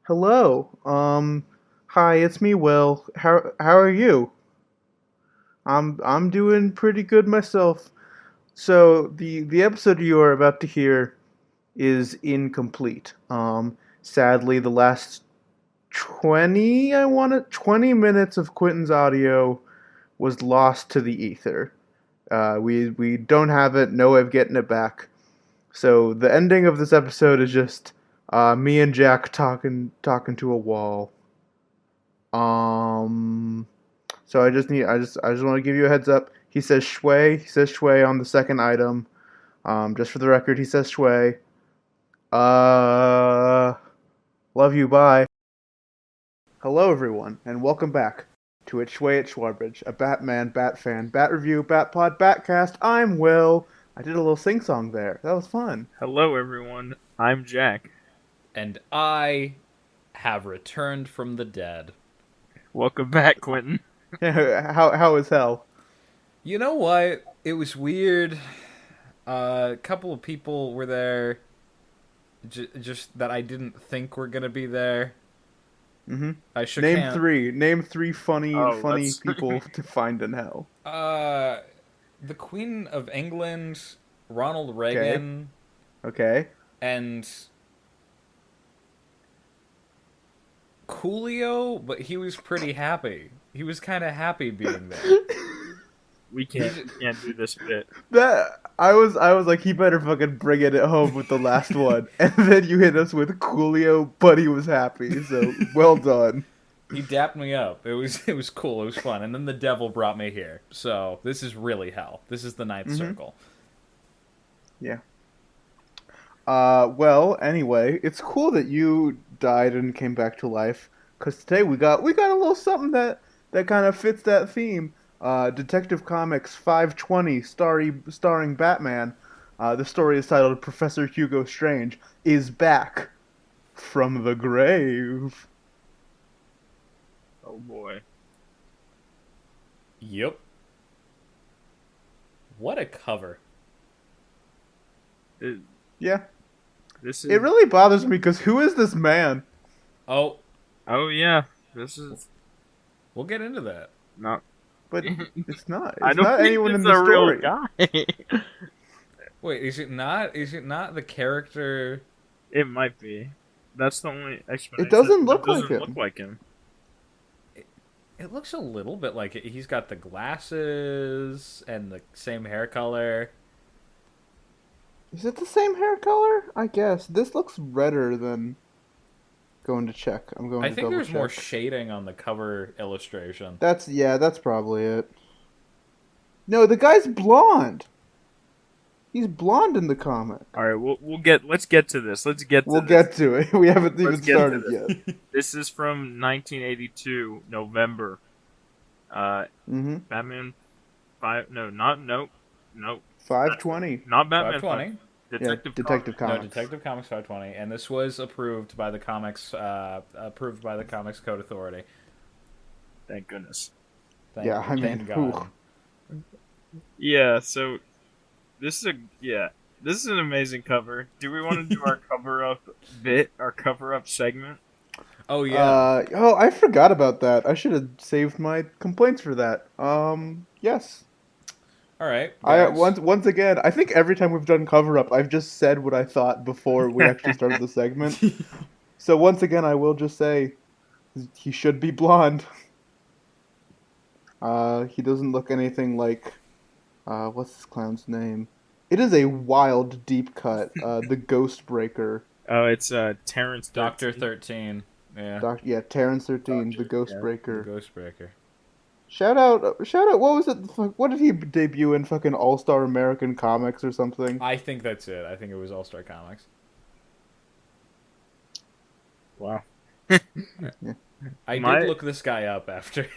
Hello. Hi, it's me, Will. How are you? I'm doing pretty good myself. So the episode you are about to hear is incomplete. Sadly, the last 20 minutes of Quentin's audio was lost to the ether. We don't have it. No way of getting it back. So the ending of this episode is just me and Jack talking to a wall. Um, so I just want to give you a heads up. He says Schway. He says Schway on the second item. Just for the record, he says Schway. Uh, love you. Bye. Hello, everyone, and welcome back to It's Schway at Shwarbage, a Batman, Bat fan, Bat review, Bat pod, Batcast. I'm Will. I did a little sing song there. That was fun. Hello, everyone. I'm Jack. And I have returned from the dead. Welcome back, Quentin. How is hell? You know what? It was weird. A couple of people were there, just that I didn't think were gonna be there. Mm-hmm. I shook Name hand- three. Name three funny that's- people to find in hell. The Queen of England, Ronald Reagan, Okay. and Coolio, but he was pretty happy. He was kind of happy being there. We can't do this bit. That I was like, he better fucking bring it home with the last one, and then you hit us with Coolio, but he was happy. So well done. He dapped me up. It was cool. It was fun. And then the devil brought me here. So this is really hell. This is the ninth circle. Yeah. Well, anyway, it's cool that you died and came back to life. Cause today we got a little something that kind of fits that theme. Detective Comics 520, starring Batman. The story is titled "Professor Hugo Strange is back from the grave." Oh boy. Yep. What a cover. Yeah, This is. it really bothers me because who is this man? Oh, Oh yeah. This is we'll get into that. not. But it's not. It's I don't not think anyone it's in the a story. real guy. Wait, is it not? Is it not the character? It might be. That's the only explanation. It doesn't look doesn't like him. look like him. It looks a little bit like it. He's got the glasses and the same hair color. Is it the same hair color? I guess this looks redder than. Going to check. I'm going I to think double there's check. more shading on the cover illustration. That's probably it. No, the guy's blonde. He's blonde in the comic. All right. Let's get to this. Let's get. To We'll this. get to it. We haven't even Let's get to started this. yet. This is from 1982 November. Mm-hmm. Batman 5. No, not nope. 520. Not Batman 520. 5. Detective Detective Comics. No, Comics. Detective Comics 520, and this was approved by the Comics Code Authority. Thank goodness. Yeah, I mean, thank God. whew. Yeah, so this is an amazing cover. Do we want to do our cover up segment? Oh yeah. I forgot about that. I should have saved my complaints for that. Yes. All right. I guys. once again, I think every time we've done cover up, I've just said what I thought before we actually started the segment. So once again, I will just say he should be blonde. He doesn't look anything like what's this clown's name? It is a wild deep cut. The Ghost Breaker. Oh, it's Terrence Dr. 13. 13. Yeah. Terrence 13, the Ghost yeah. Breaker. The Ghostbreaker. Shout out! What was it? What did he debut in? Fucking All Star American Comics or something? I think that's it. I think it was All Star Comics. Wow. I did look this guy up after.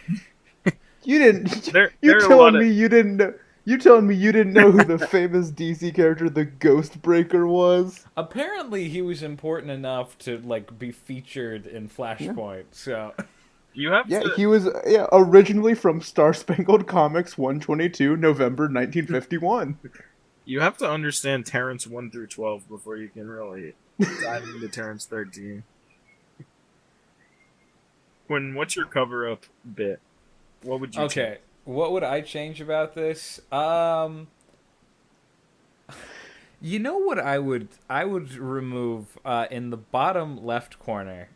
You didn't. There You are a lot telling of- me you didn't know? You telling me you didn't know who the famous DC character the Ghost Breaker was? Apparently, he was important enough to be featured in Flashpoint. So. You have Yeah, to. he was originally from Star Spangled Comics 122, November 1951. You have to understand Terrence 1 through 12 before you can really dive into Terrence 13. Quinn, what's your cover up bit? What would you Okay, what would I change about this? You know what I would remove in the bottom left corner.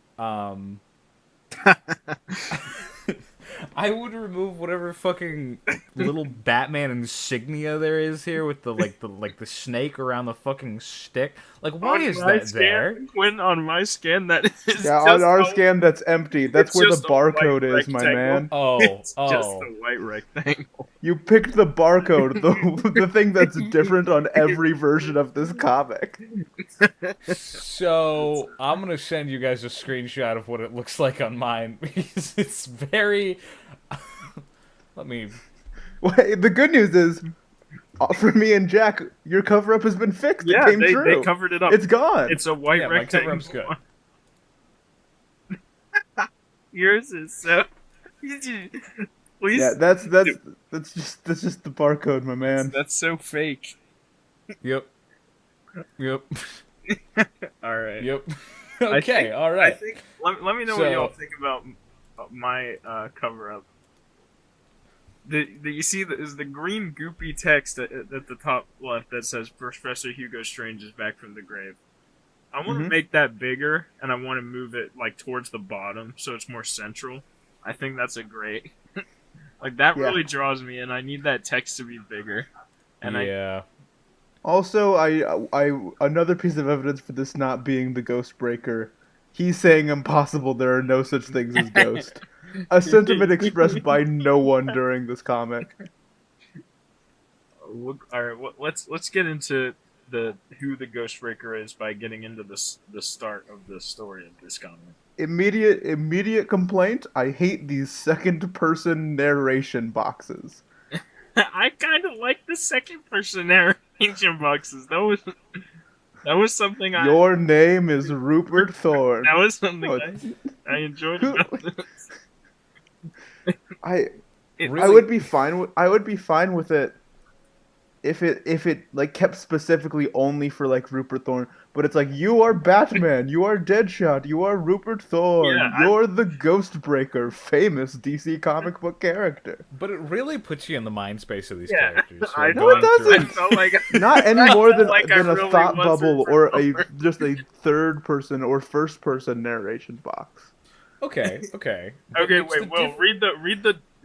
I would remove whatever fucking little Batman insignia there is here with the snake around the fucking stick. Like, why is that there? Quinn, on my scan, that is Yeah, on just our a, scan, that's empty. That's it's where the just a white barcode is, my rectangle. man. Oh, It's just oh. a white rectangle. You picked the barcode, the thing that's different on every version of this comic. So I'm gonna send you guys a screenshot of what it looks like on mine because it's very. Let me. Well, the good news is, for me and Jack, your cover up has been fixed. Yeah, it came they true. covered it up. It's gone. It's a white Yeah, my rectangle. cover-up's good. Yours is so. Please. Yeah, that's just the barcode, my man. That's so fake. Yep. Yep. All right. Yep. I Okay. think- All right. I think, let me know what y'all think about my cover up. You see is the green goopy text at the top left that says Professor Hugo Strange is back from the grave. I want to make that bigger, and I want to move it like towards the bottom so it's more central. I think that's a great. Like that really draws me in. I need that text to be bigger. And yeah. Also, I another piece of evidence for this not being the Ghost Breaker. He's saying impossible. There are no such things as ghost. A sentiment expressed by no one during this comic. all right, let's get into who the Ghostbreaker is by getting into the start of the story of this comic. Immediate complaint. I hate these second person narration boxes. I kind of like the second person narration boxes. That was something I. Your name is Rupert Thorne. That was something I enjoyed about this. I Really? would be fine with it if it like kept specifically only for like Rupert Thorne, but it's like you are Batman, you are Deadshot, you are Rupert Thorne, Yeah, you're the Ghostbreaker, famous DC comic book character. But it really puts you in the mind space of these Yeah, characters. I who are know it going through- doesn't. I felt like Not any more than, Like I than a really thought was bubble Rupert or Thorne. just a third person or first person narration box. Okay. Okay. But Okay, it's wait, the Will,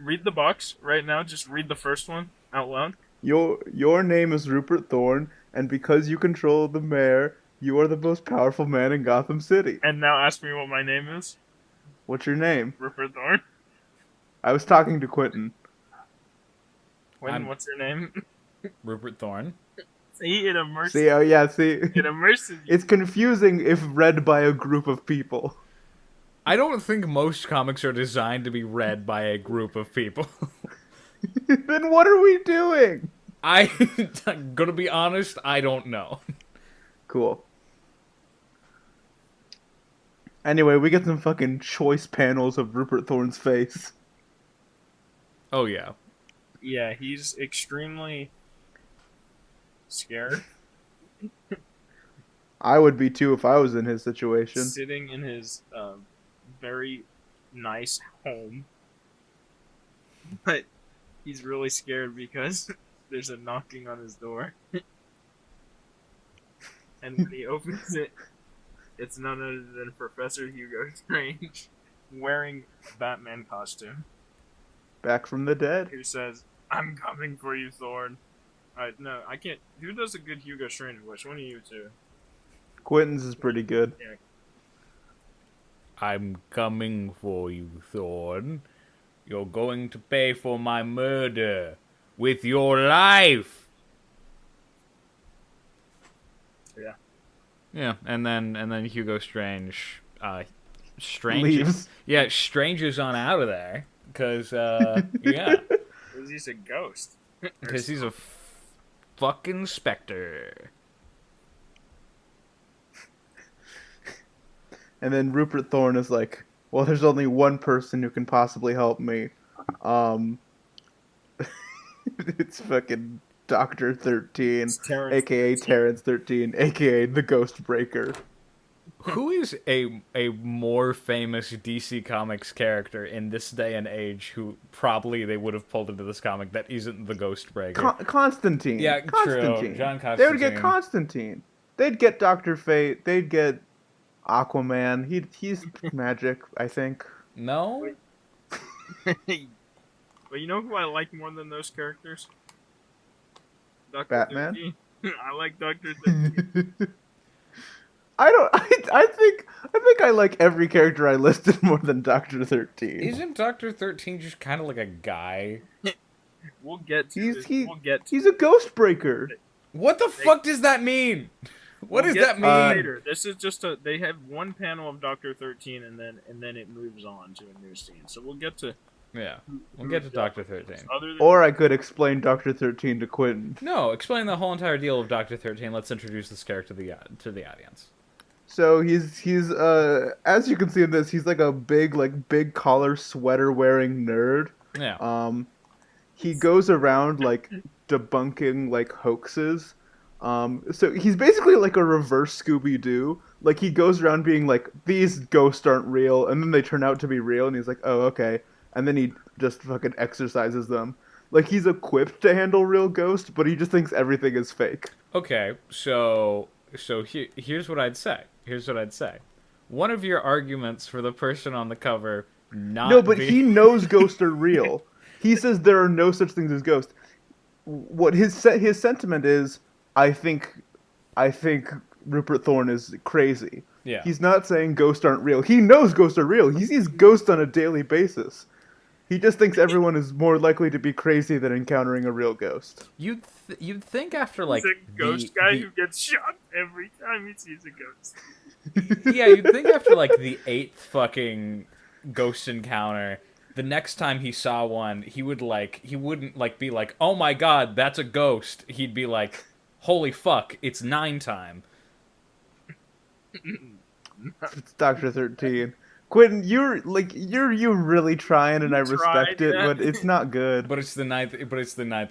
read the box right now. Just read the first one out loud. Your name is Rupert Thorne, and because you control the mayor, you are the most powerful man in Gotham City. And now ask me what my name is. What's your name? Rupert Thorne. I was talking to Quentin. What's your name? Rupert Thorne. See, it immerses. See, oh yeah, see. It immerses you. It's confusing if read by a group of people. I don't think most comics are designed to be read by a group of people. Then what are we doing? I'm gonna be honest, I don't know. Cool. Anyway, we get some fucking choice panels of Rupert Thorne's face. Oh yeah. Yeah, he's extremely scared. I would be too if I was in his situation. Sitting in his very nice home. But he's really scared because there's a knocking on his door. And when he opens it, it's none other than Professor Hugo Strange wearing a Batman costume. Back from the dead. Who says, "I'm coming for you, Thorn." Alright, no, I can't. Who does a good Hugo Strange voice? One of you two. Quentin's is pretty good. Yeah. I'm coming for you, Thorn. You're going to pay for my murder with your life. Yeah. Yeah, and then Hugo Strange, Strange, Leaves. yeah, Strange is on out of there because yeah, Because he's a ghost. because he's a fucking specter. And then Rupert Thorne is like, well, there's only one person who can possibly help me. It's fucking Dr. 13, It's Terrence a.k.a. 13. Terrence 13, a.k.a. the Ghost Breaker. Who is a more famous DC Comics character in this day and age who probably they would have pulled into this comic that isn't the Ghostbreaker? Constantine. Yeah, Constantine. true. John They would get Constantine. Constantine. They'd get Doctor Fate. They'd get Aquaman. He's magic, I think. No? But you know who I like more than those characters? Dr. Batman? 13. I like Dr. 13. I don't. I think I like every character I listed more than Doctor 13. Isn't Dr. 13 just kind of like a guy? We'll get to He's this. he, We'll get to he's a ghost breaker. What the fuck does that mean? What we'll does get that to it mean? later. This is just a. They have one panel of Dr. 13, and then it moves on to a new scene. So we'll get to. Yeah, we'll get to Dr. 13. Other than Or I could explain Doctor 13 to Quentin. No, explain the whole entire deal of Dr. 13. Let's introduce this character to the audience. So he's as you can see in this, he's like a big collar sweater wearing nerd. Yeah. He goes around like debunking like hoaxes. So he's basically like a reverse Scooby-Doo. Like he goes around being like, these ghosts aren't real, and then they turn out to be real, and he's like, oh, okay. And then he just fucking exorcises them. Like he's equipped to handle real ghosts, but he just thinks everything is fake. Okay, so here's what I'd say. One of your arguments for the person on the cover not No, but be... he knows ghosts are real. He says there are no such things as ghosts. What his sentiment is, I think Rupert Thorne is crazy. Yeah. He's not saying ghosts aren't real. He knows ghosts are real. He sees ghosts on a daily basis. He just thinks everyone is more likely to be crazy than encountering a real ghost. You'd think after like he's a ghost guy who gets shot every time he sees a ghost. Yeah, you'd think after like the 8th fucking ghost encounter, the next time he saw one, he wouldn't like be like, "Oh my god, that's a ghost." He'd be like, "Holy fuck, it's 9 time." It's Dr. 13. Quentin, you're really trying, and I respect it, yeah. but it's not good. But it's the ninth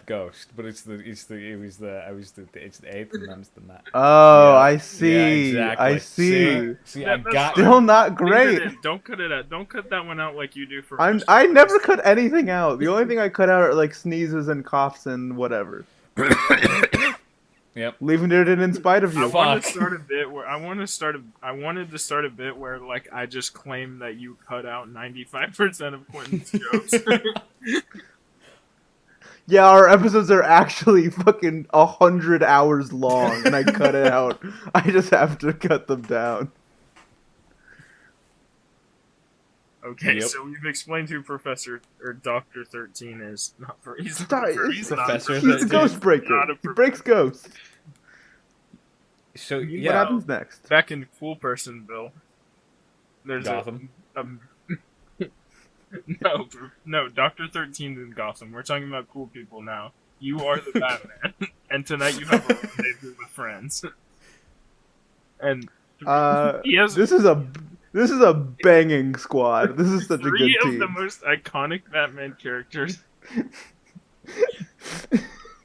ghost. But it's the 8th, and then it's the 9th. Oh, Yeah. I see. Yeah, exactly. I see. See, I That's got Still not Leave great. it in. Don't cut it out. Don't cut that one out like you do for. I never cut anything out. The only thing I cut out are like sneezes and coughs and whatever. Yep. Leaving it in spite of I you. want to Fuck. start a bit where I wanted to start a bit where like I just claim that you cut out 95% of Quentin's jokes. Yeah, our episodes are actually fucking 100 hours long, and I cut it out. I just have to cut them down. Okay, Yep. so we've explained who Professor or Dr. 13 is. Not for he's Stop- not, he's not Professor He's a 13. ghost breaker. Not a He breaks ghosts. So What yeah, happens next? Back in Cool Personville, there's Gotham. No, Dr. 13's in Gotham. We're talking about cool people now. You are the Batman, and tonight you have a rendezvous with friends. And he has This is a banging squad. This is such a good three of team. the most iconic Batman characters.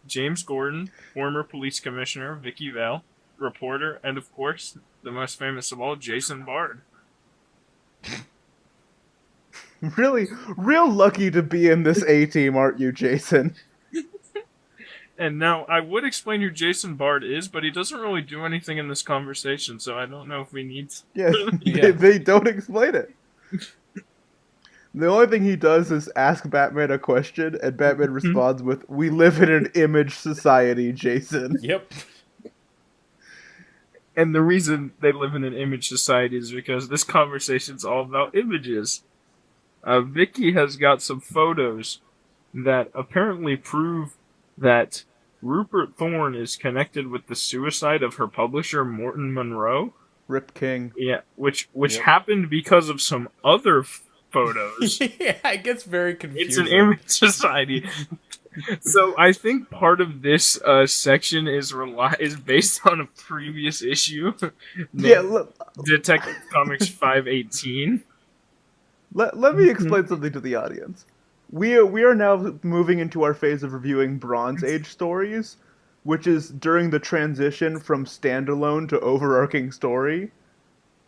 James Gordon, former police commissioner, Vicky Vale, reporter, and of course, the most famous of all, Jason Bard. Really, real lucky to be in this A team, aren't you, Jason? And now, I would explain who Jason Bard is, but he doesn't really do anything in this conversation, so I don't know if we need to. Yeah, Yeah. They don't explain it. The only thing he does is ask Batman a question, and Batman responds with, "We live in an image society, Jason." Yep. And the reason they live in an image society is because this conversation's all about images. Vicky has got some photos that apparently prove that Rupert Thorne is connected with the suicide of her publisher, Morton Monroe. Rip King. Yeah, which Yep. happened because of some other photos. Yeah, it gets very confusing. It's an image society. So I think part of this section is based on a previous issue. Yeah, Detective Comics 518. let me explain something to the audience. We are now moving into our phase of reviewing Bronze Age stories, which is during the transition from standalone to overarching story.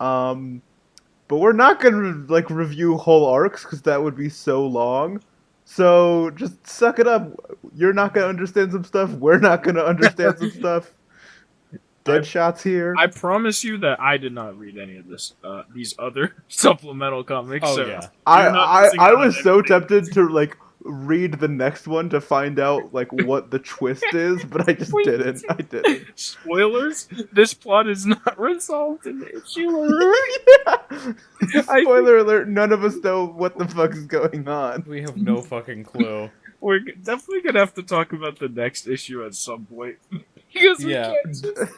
Um, but we're not gonna like review whole arcs because that would be so long. So just suck it up. You're not gonna understand some stuff. We're not gonna understand some stuff. I, Deadshot's here. I promise you that I did not read any of this. These other supplemental comics. Oh so yeah. you're not missing I out on was so anything. tempted to like read the next one to find out like what the twist is, but I just Wait. didn't. I didn't. Spoilers: this plot is not resolved in the issue. Yeah. Spoiler alert, none of us know what the fuck is going on. We have no fucking clue. We're definitely gonna have to talk about the next issue at some point because we Yeah. can't just.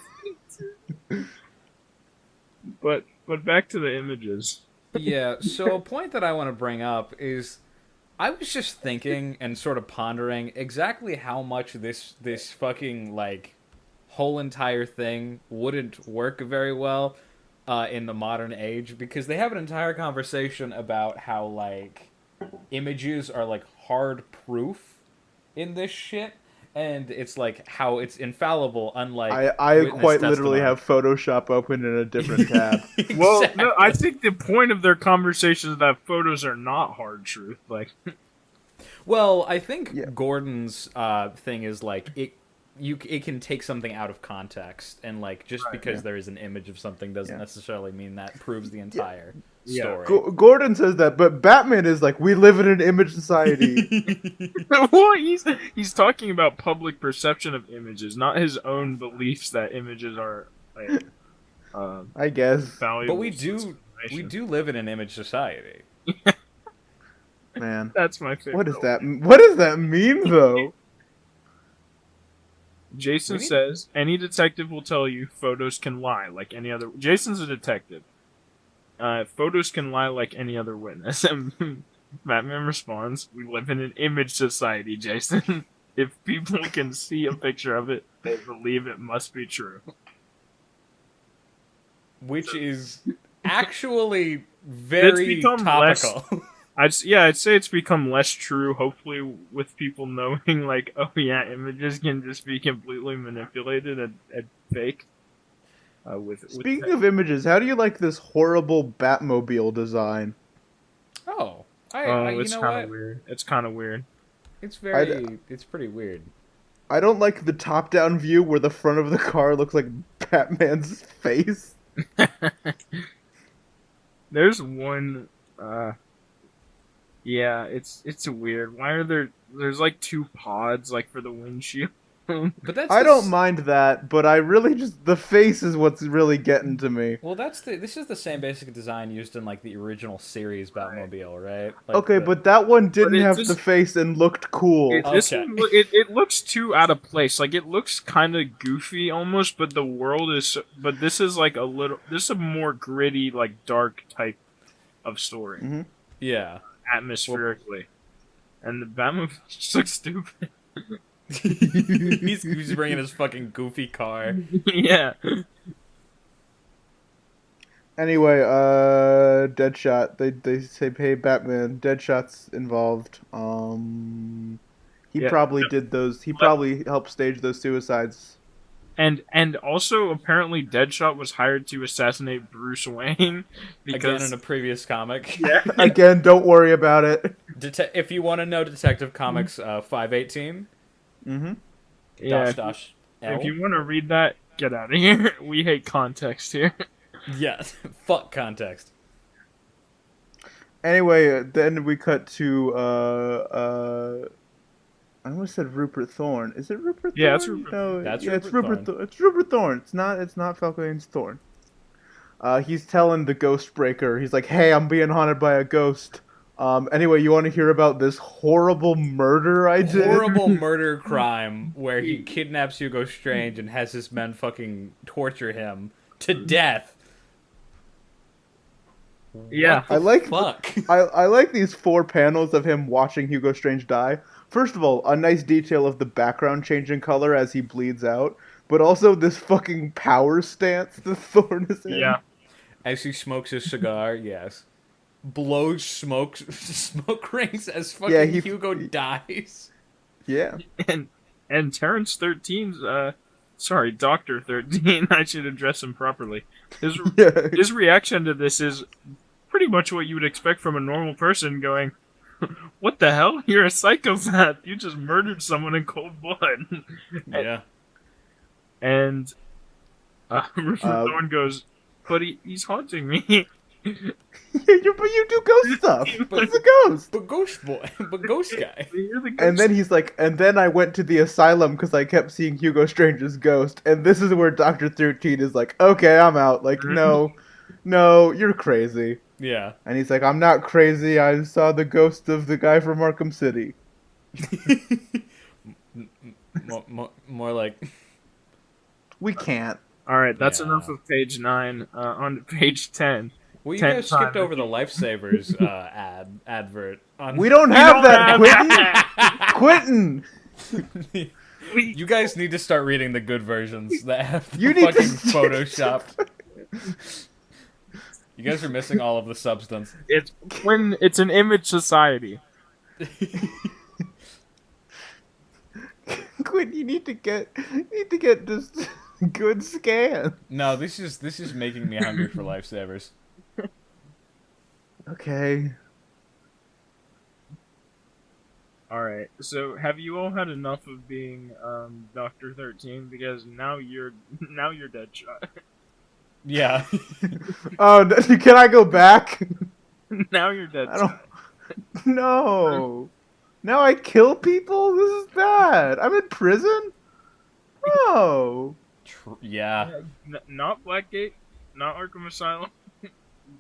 But back to the images. Yeah, so a point that I want to bring up is I was just thinking and sort of pondering exactly how much this fucking like whole entire thing wouldn't work very well in the modern age, because they have an entire conversation about how like images are like hard proof in this shit, and it's like how it's infallible, unlike I witness quite literally testimony. have Photoshop open in a different tab. Well, Exactly. no, I think the point of their conversation is that photos are not hard truth. Like, Well, I think Yeah. Gordon's thing is like it can take something out of context, and like just because yeah. there is an image of something doesn't Yeah. necessarily mean that proves the entire Yeah. story. Gordon says that, but Batman is like, we live in an image society. well, he's talking about public perception of images, not his own beliefs that images are like, I guess. valuable. But we source of do information. live in an image society. Man. That's my favorite. What does that mean though? Jason We need- says any detective will tell you photos can lie like any other. Jason's a detective. Photos can lie like any other witness. And Batman responds, "We live in an image society, Jason. If people can see a picture of it, they believe it must be true." Which is actually very become less- topical. I'd say it's become less true. Hopefully, with people knowing, like, oh yeah, images can just be completely manipulated and fake. Speaking of images, how do you like this horrible Batmobile design? Oh, you it's know kind what? of weird. It's kind of weird. It's it's pretty weird. I don't like the top-down view where the front of the car looks like Batman's face. There's one. Yeah, it's weird. Why are there's like two pods like for the windshield? But that's I don't mind that, but I really just the face is what's really getting to me. Well, this is the same basic design used in like the original series Batmobile, right? Like Okay, but that one didn't it have just- the face and looked cool. This Okay. one, it looks too out of place. Like it looks kind of goofy almost, but the world is. But this is like a little. This is a more gritty, like dark type of story, Mhm. yeah. atmospherically. And the Batmobile just looks stupid. he's bringing his fucking goofy car. Yeah. Anyway, Deadshot. They say, hey, Batman, Deadshot's involved. He Yeah. probably did those. He probably helped stage those suicides. And also apparently Deadshot was hired to assassinate Bruce Wayne because Again in a previous comic. yeah. Again, don't worry about it. If you want to know Detective Comics 518 Mm-hmm. Yeah, dash if L. you want to read that, get out of here. We hate context here. Yeah, fuck context. Anyway, then we cut to I almost said Rupert Thorne. Is it Rupert Thorne? Yeah, it's Rupert. No, That's yeah, it's Rupert Rupert. It's Rupert Thorne. It's not Falcone's Thorne. He's telling the Ghost Breaker. He's like, "Hey, I'm being haunted by a ghost. Anyway, you want to hear about this horrible murder I did? Horrible murder crime where he kidnaps Hugo Strange and has his men fucking torture him to death. Yeah. I like Fuck. I like these 4 panels of him watching Hugo Strange die. First of all, a nice detail of the background changing color as he bleeds out, but also this fucking power stance that Thorne is in. Yeah. As he smokes his cigar, yes. Blows smoke rings as fucking Yeah, Hugo dies. Yeah. And Terrence 13's Sorry, Dr. 13. I should address him properly. His Yeah. his reaction to this is pretty much what you would expect from a normal person going, "What the hell? You're a psychopath. You just murdered someone in cold blood." Yeah. And Thorn goes, "But he's haunting me." But you do ghost stuff. But it's a ghost. But ghost boy, but ghost guy. You're the And ghost. then he's like, and then I went to the asylum because I kept seeing Hugo Strange's ghost. And this is where Dr. 13 is like, okay, I'm out. Like, no, you're crazy. Yeah. And he's like, I'm not crazy. I saw the ghost of the guy from Arkham City. More like. We can't. All right, that's Yeah. enough of page 9. On to page 10. Well, you 10 guys skipped times. over the Lifesavers advert. On... We don't have that, don't Quentin! You guys need to start reading the good versions that have the You need fucking to Photoshop. You guys are missing all of the substance. It's when it's an image society. Quentin, you need to get this good scan. No, this is making me hungry for Lifesavers. Okay. All right. So, have you all had enough of being Dr. 13? Because now you're Deadshot. Yeah. Oh, can I go back? Now you're I Deadshot. don't. No. Now I kill people? This is bad. I'm in prison? No. Yeah. Not Blackgate, not Arkham Asylum,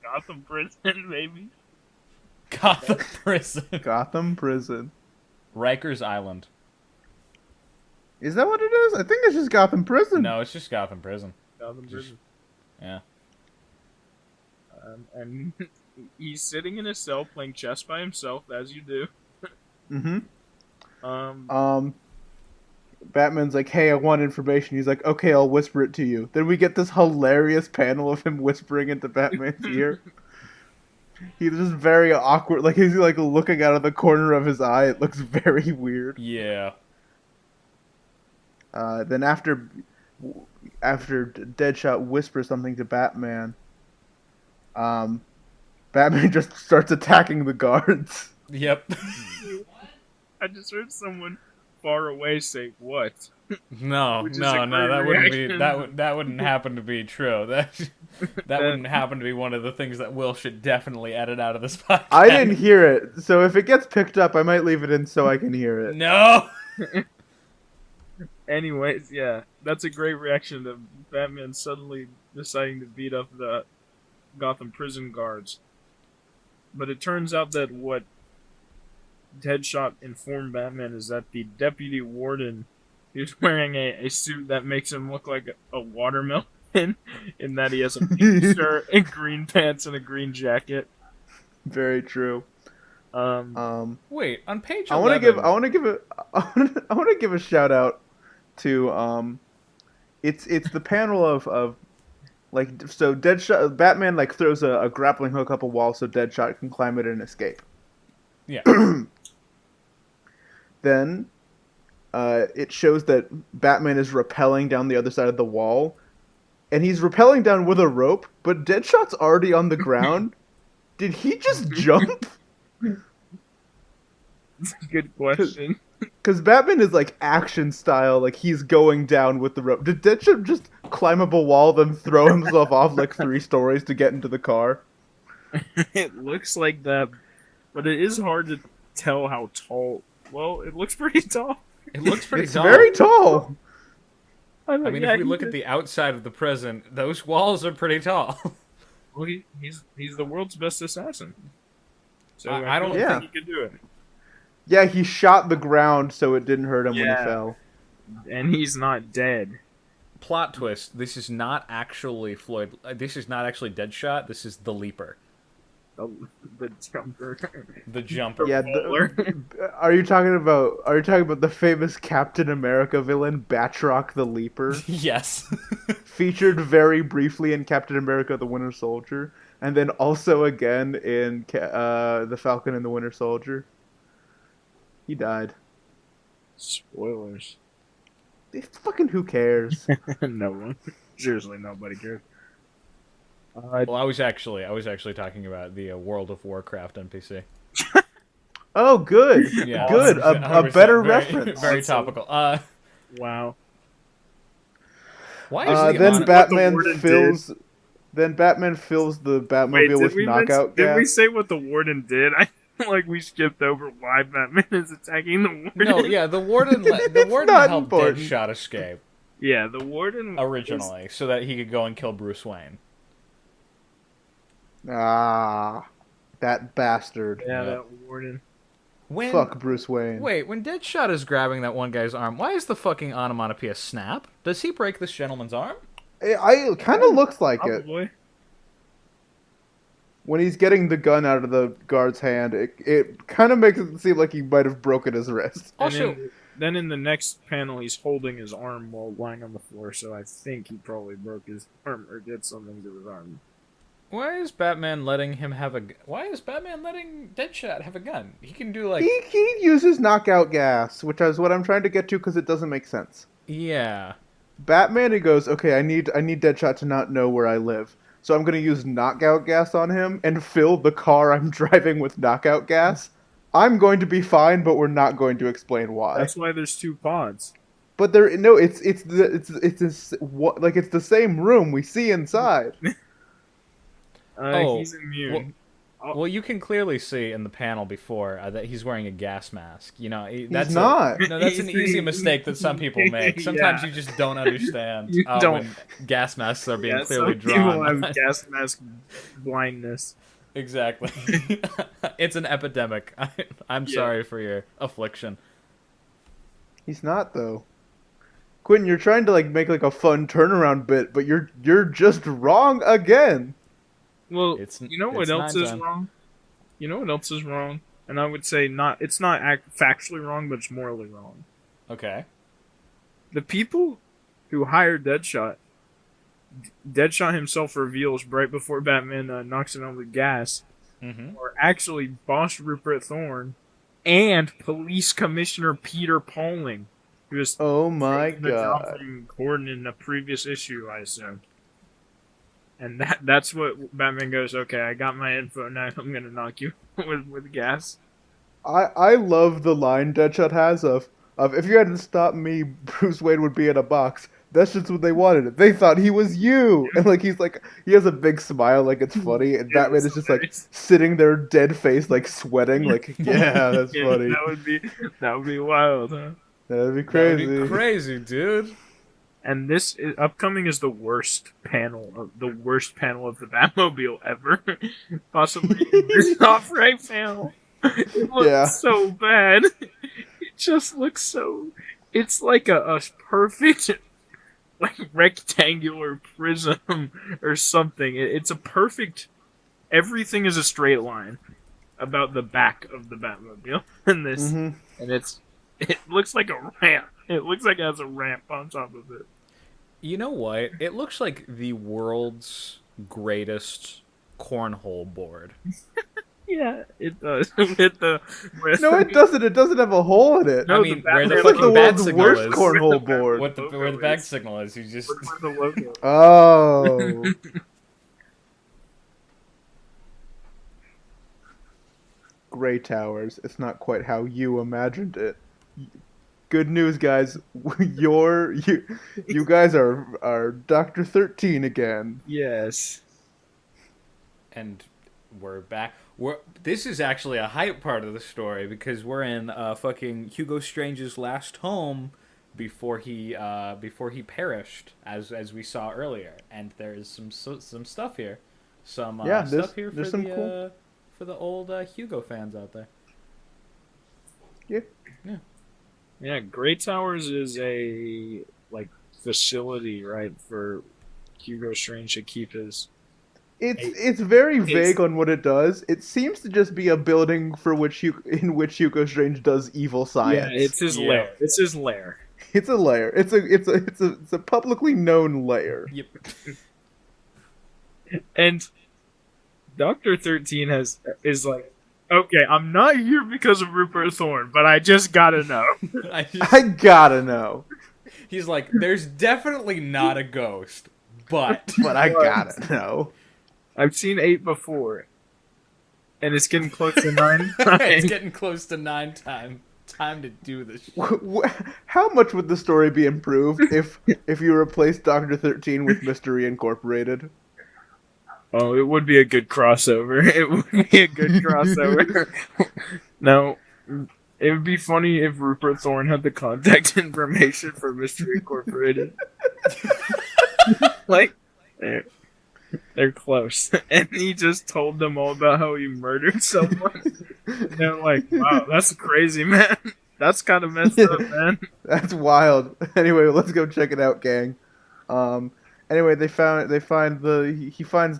Gotham Prison, maybe. Gotham Prison. Gotham Prison. Rikers Island. Is that what it is? I think it's just Gotham Prison. No, it's just Gotham Prison. Gotham Prison. Yeah. And he's sitting in a cell playing chess by himself, as you do. Mm-hmm. Batman's like, hey, I want information. He's like, okay, I'll whisper it to you. Then we get this hilarious panel of him whispering into Batman's ear. He's just very awkward. Like, he's like looking out of the corner of his eye. It looks very weird. Yeah. Then after Deadshot whispers something to Batman, Batman just starts attacking the guards. Yep. I just heard someone far away say, "What?" No, Which is no, a no, great that wouldn't be reaction. that wouldn't happen to be true. That wouldn't happen to be one of the things that Will should definitely edit out of this podcast. I didn't hear it, so if it gets picked up, I might leave it in so I can hear it. No. Anyways, yeah, that's a great reaction to Batman suddenly deciding to beat up the Gotham prison guards. But it turns out that what Deadshot informed Batman is that the deputy warden is wearing a suit that makes him look like a watermelon, in that he has a pink shirt and green pants and a green jacket. Very true. Wait, on page 11. I want to give a shout out to it's the panel of like, so Deadshot, Batman like throws a grappling hook up a wall so Deadshot can climb it and escape. Yeah. Then it shows that Batman is rappelling down the other side of the wall, and he's rappelling down with a rope, but Deadshot's already on the ground. Did he just jump? That's a good question. Because Batman is like action style, like he's going down with the rope. Did Deadshot just climb up a wall, then throw himself off like 3 stories to get into the car? It looks like that, but it is hard to tell how tall. Well, it looks pretty tall. It looks pretty It's tall. very tall. I mean, if we look at the outside of the prison, those walls are pretty tall. Well, he's the world's best assassin. So I don't think he could do it. Yeah, he shot the ground so it didn't hurt him when he Yeah. fell. And he's not dead. Plot twist: this is not actually Floyd. This is not actually Deadshot. This is the Leaper, The jumper. the Jumper. Yeah, Bowler. are you talking about the famous Captain America villain Batroc the Leaper? Yes. Featured very briefly in Captain America: The Winter Soldier, and then also again in The Falcon and the Winter Soldier. He died. Spoilers. Fucking who cares? No one. Seriously, nobody cares. Well, I was actually talking about the World of Warcraft NPC. Oh, good, Yeah, good. 100%, A better 100%, reference. Very Awesome. topical. Wow. Why is the Then on- Batman warden fills. Then Batman fills the Batmobile with knockout Did we gas. say what the warden did? I feel like we skipped over why Batman is attacking the warden. No, yeah, the warden not helped important. Deadshot escape Yeah, the warden originally, so that he could go and kill Bruce Wayne. Ah, that bastard. Yeah, Yep. that warden. When Fuck Bruce Wayne. Wait, when Deadshot is grabbing that one guy's arm, why is the fucking onomatopoeia snap? Does he break this gentleman's arm? It kind of looks like it. Probably. When he's getting the gun out of the guard's hand, it kind of makes it seem like he might have broken his wrist. And Also, then in the next panel, he's holding his arm while lying on the floor, so I think he probably broke his arm or did something to his arm. why is Batman letting Deadshot have a gun? He can do like He uses knockout gas, which is what I'm trying to get to because it doesn't make sense. yeah. Batman, he goes, okay, I need Deadshot to not know where I live. So I'm going to use knockout gas on him and fill the car I'm driving with knockout gas. I'm going to be fine, but we're not going to explain why. That's why there's two pods. But it's the same room we see inside. He's immune. Well, you can clearly see in the panel before that he's wearing a gas mask. You know, that's not. No, that's an easy mistake that some people make. Sometimes Yeah. you just don't understand You don't. when gas masks are being Yeah, clearly some people drawn. have gas mask blindness. Exactly. It's an epidemic. I'm Yeah. sorry for your affliction. He's not though. Quentin, you're trying to make a fun turnaround bit, but you're just wrong again. Well, It's- you know what it's else is 9/10. wrong? You know what else is wrong? And I would say it's not factually wrong, but it's morally wrong. Okay. The people who hired Deadshot, Deadshot himself reveals right before Batman knocks him out with gas, Mm-hmm. are actually Boss Rupert Thorne and Police Commissioner Peter Pauling, who was Oh my taking the job god. from Gordon in a previous issue, I assume. And that's what Batman goes, okay, I got my info now, I'm gonna knock you with gas. I love the line Deadshot has of if you hadn't stopped me, Bruce Wayne would be in a box. That's just what they wanted. They thought he was you, and he has a big smile, like it's funny, and Yeah, Batman it's is just hilarious. sitting there, dead face, sweating, yeah, that's Yeah, funny. that would be wild, huh? That'd be That crazy. would be crazy, dude. And this upcoming is the worst panel of the Batmobile ever, possibly this off-right panel. It looks Yeah. so bad. It just looks so. It's like a perfect, rectangular prism or something. It's a perfect. Everything is a straight line about the back of the Batmobile in this, Mhm. and it looks like a ramp. It looks like it has a ramp on top of it. You know what? It looks like the world's greatest cornhole board. Yeah, it does. With No, it doesn't. It doesn't have a hole in it. No, I mean, where the It's like the fucking bat world's signal worst is. cornhole board. Where the bag signal is, you just Look where the logo. Oh. Gray Towers. It's not quite how you imagined it. Good news, guys. You guys are Dr. 13 again. Yes. and we're back. This is actually a hype part of the story because we're in fucking Hugo Strange's last home before he perished, as we saw earlier, and there's some stuff here, some stuff here for there's some cool. for the old Hugo fans out there. Yeah, Grey Towers is a facility, right, for Hugo Strange to keep his. It's very vague on what it does. It seems to just be a building in which Hugo Strange does evil science. Yeah, it's his lair. It's his lair. It's a lair. It's a publicly known lair. Yep. And Dr. 13 is like, okay, I'm not here because of Rupert Thorne, but I just gotta know. I gotta know. He's like, there's definitely not a ghost, but But I gotta know. I've seen 8 before, and it's getting close to 9. it's getting close to 9 time. Time to do this shit. How much would the story be improved if you replaced Dr. 13 with Mystery Incorporated? Oh, it would be a good crossover. It would be a good crossover. No, it would be funny if Rupert Thorne had the contact information for Mystery Incorporated. Like, they're close. And he just told them all about how he murdered someone. And they're like, wow, that's crazy, man. That's kind of messed up, man. That's wild. Anyway, let's go check it out, gang. Anyway, he finds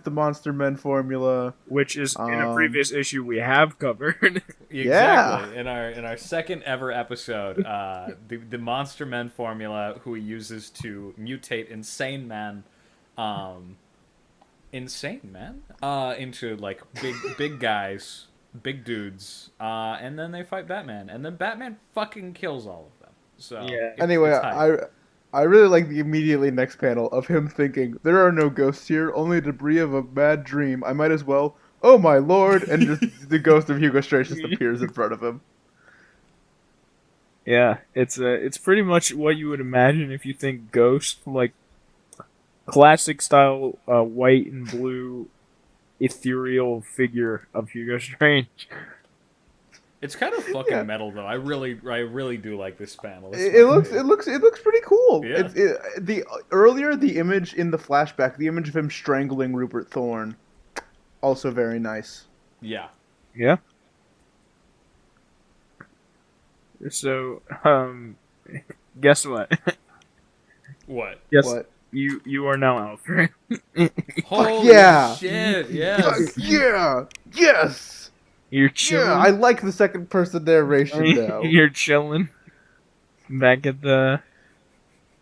the Monster Men formula, Which is in a previous issue we have covered. Exactly. In our second ever episode, the Monster Men formula, who he uses to mutate insane men, into like big guys, big dudes, and then they fight Batman, and then Batman fucking kills all of them. So Yeah. Anyway, I really like the immediately next panel of him thinking, there are no ghosts here, only debris of a bad dream. I might as well, oh my lord, and just the ghost of Hugo Strange just appears in front of him. Yeah, it's pretty much what you would imagine if you think Ghost, like classic style white and blue ethereal figure of Hugo Strange. It's kind of fucking metal though. I really do like this panel. It looks pretty cool. Yeah. The image in the flashback, the image of him strangling Rupert Thorne, also very nice. Yeah. Yeah. So, guess what? What? Yes, What? you are now Alfred. Holy yeah. shit! Yes. Fuck yeah! Yes! You're chilling. Yeah, I like the second person narration now. You're chilling. Back at the.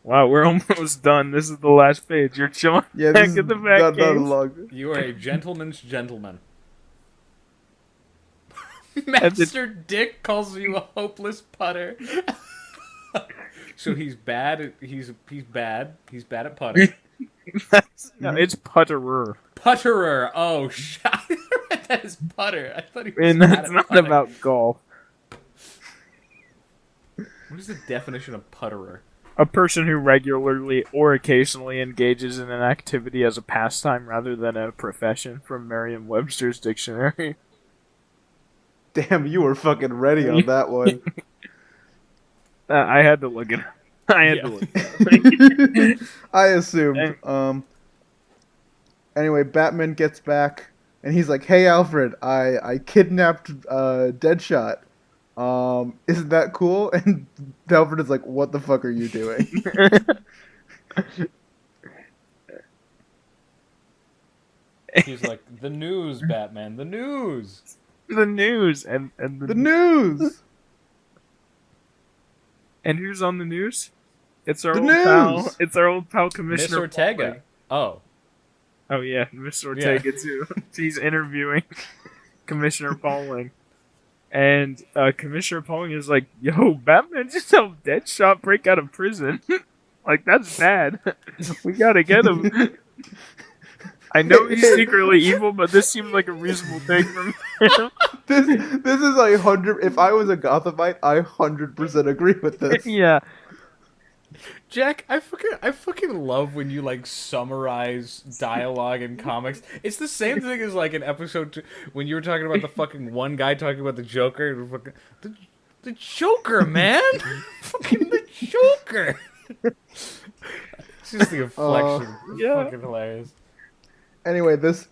Wow, we're almost done. This is the last page. You're chilling. Yeah, back this at the back not cave. long. You are a gentleman's gentleman. Master Dick calls you a hopeless putter. So he's bad. He's bad. He's bad at putting. No, it's putterer. Putterer. Oh, I read that as putter. I thought he was And bad that's at not putting. about golf. What is the definition of putterer? A person who regularly or occasionally engages in an activity as a pastime rather than a profession, from Merriam-Webster's dictionary. Damn, you were fucking ready on that one. I had to look it up. I had Yeah. to look it up. I assumed. Anyway, Batman gets back, and he's like, "Hey, Alfred, I kidnapped Deadshot. Isn't that cool?" And Alfred is like, "What the fuck are you doing?" He's like, the news, Batman, the news. The news and The news. And who's on the news? It's our The old pal. news! It's our old pal, Miss Commissioner Ortega. Pauling. Oh. Oh yeah, Miss Ortega too. She's interviewing Commissioner Pauling, and Commissioner Pauling is like, "Yo, Batman just helped Deadshot break out of prison. Like that's bad. We gotta get him." I know he's secretly evil, but this seems like a reasonable thing from him. This is 100. If I was a Gothamite, I 100% agree with this. Yeah. Jack, I fucking love when you like summarize dialogue in comics. It's the same thing as like an episode 2 when you were talking about the fucking one guy talking about the Joker. The Joker, man, fucking the Joker. It's just the inflection. It's yeah. fucking hilarious. Anyway, this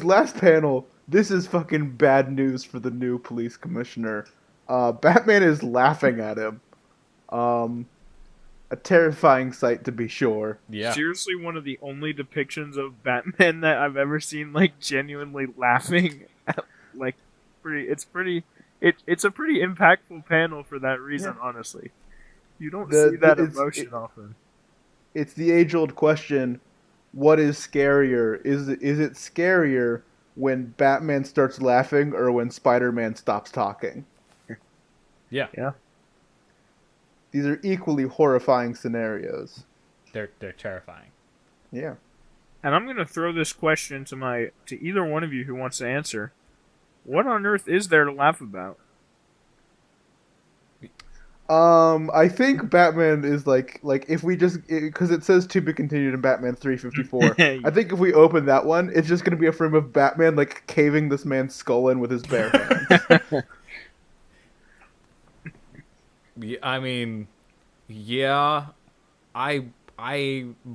last panel, this is fucking bad news for the new police commissioner. Batman is laughing at him. A terrifying sight to be sure. Yeah. Seriously, one of the only depictions of Batman that I've ever seen, like, genuinely laughing at, like, it's a pretty impactful panel for that reason, honestly. You don't see that emotion often. It's the age-old question, what is scarier? Is it scarier when Batman starts laughing or when Spider-Man stops talking? Yeah. Yeah. These are equally horrifying scenarios. They're terrifying. Yeah. And I'm gonna throw this question to either one of you who wants to answer. What on earth is there to laugh about? I think Batman is like if we just because it says to be continued in Batman 354. I think if we open that one, it's just gonna be a frame of Batman like caving this man's skull in with his bare hands. I mean, yeah, I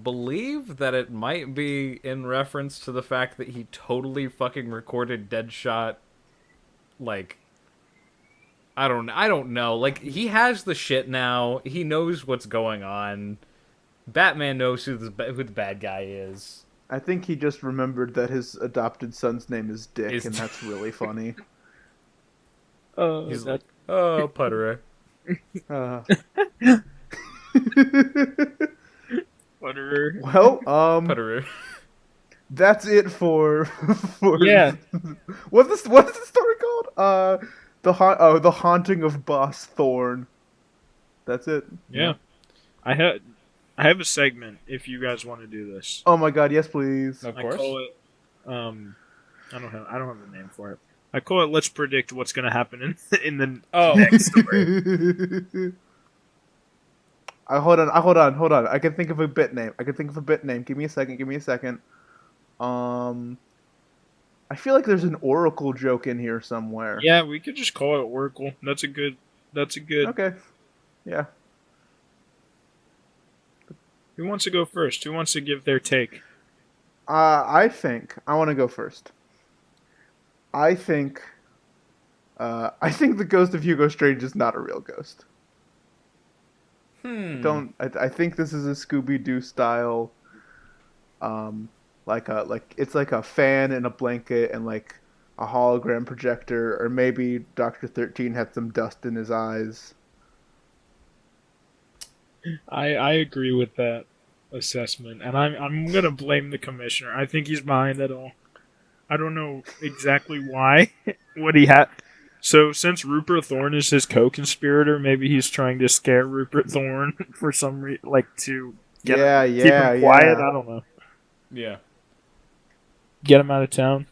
believe that it might be in reference to the fact that he totally fucking recorded Deadshot, like, I don't know. Like, he has the shit now. He knows what's going on. Batman knows who the bad guy is. I think he just remembered that his adopted son's name is Dick, and that's really funny. He's like, oh, Putterer. Putterer. Well, Putterer. that's it for Yeah. What is the story called? The Haunting of Boss Thorne. That's it. Yeah. I have a segment if you guys want to do this. Oh my god, yes please. Of I course. call it I don't have a name for it. I call it let's predict what's gonna happen in the next story. Hold on. I can think of a bit name. Give me a second. I feel like there's an Oracle joke in here somewhere. Yeah, we could just call it Oracle. That's a good Okay. Yeah. Who wants to go first? Who wants to give their take? I think I want to go first. I think the ghost of Hugo Strange is not a real ghost. I think this is a Scooby-Doo style, it's like a fan and a blanket and like a hologram projector, or maybe Dr. 13 had some dust in his eyes. I agree with that assessment, and I'm gonna blame the commissioner. I think he's behind it all. I don't know exactly why. What he had. So since Rupert Thorne is his co-conspirator, maybe he's trying to scare Rupert Thorne for some reason, like to keep him quiet. I don't know. Yeah. Get him out of town.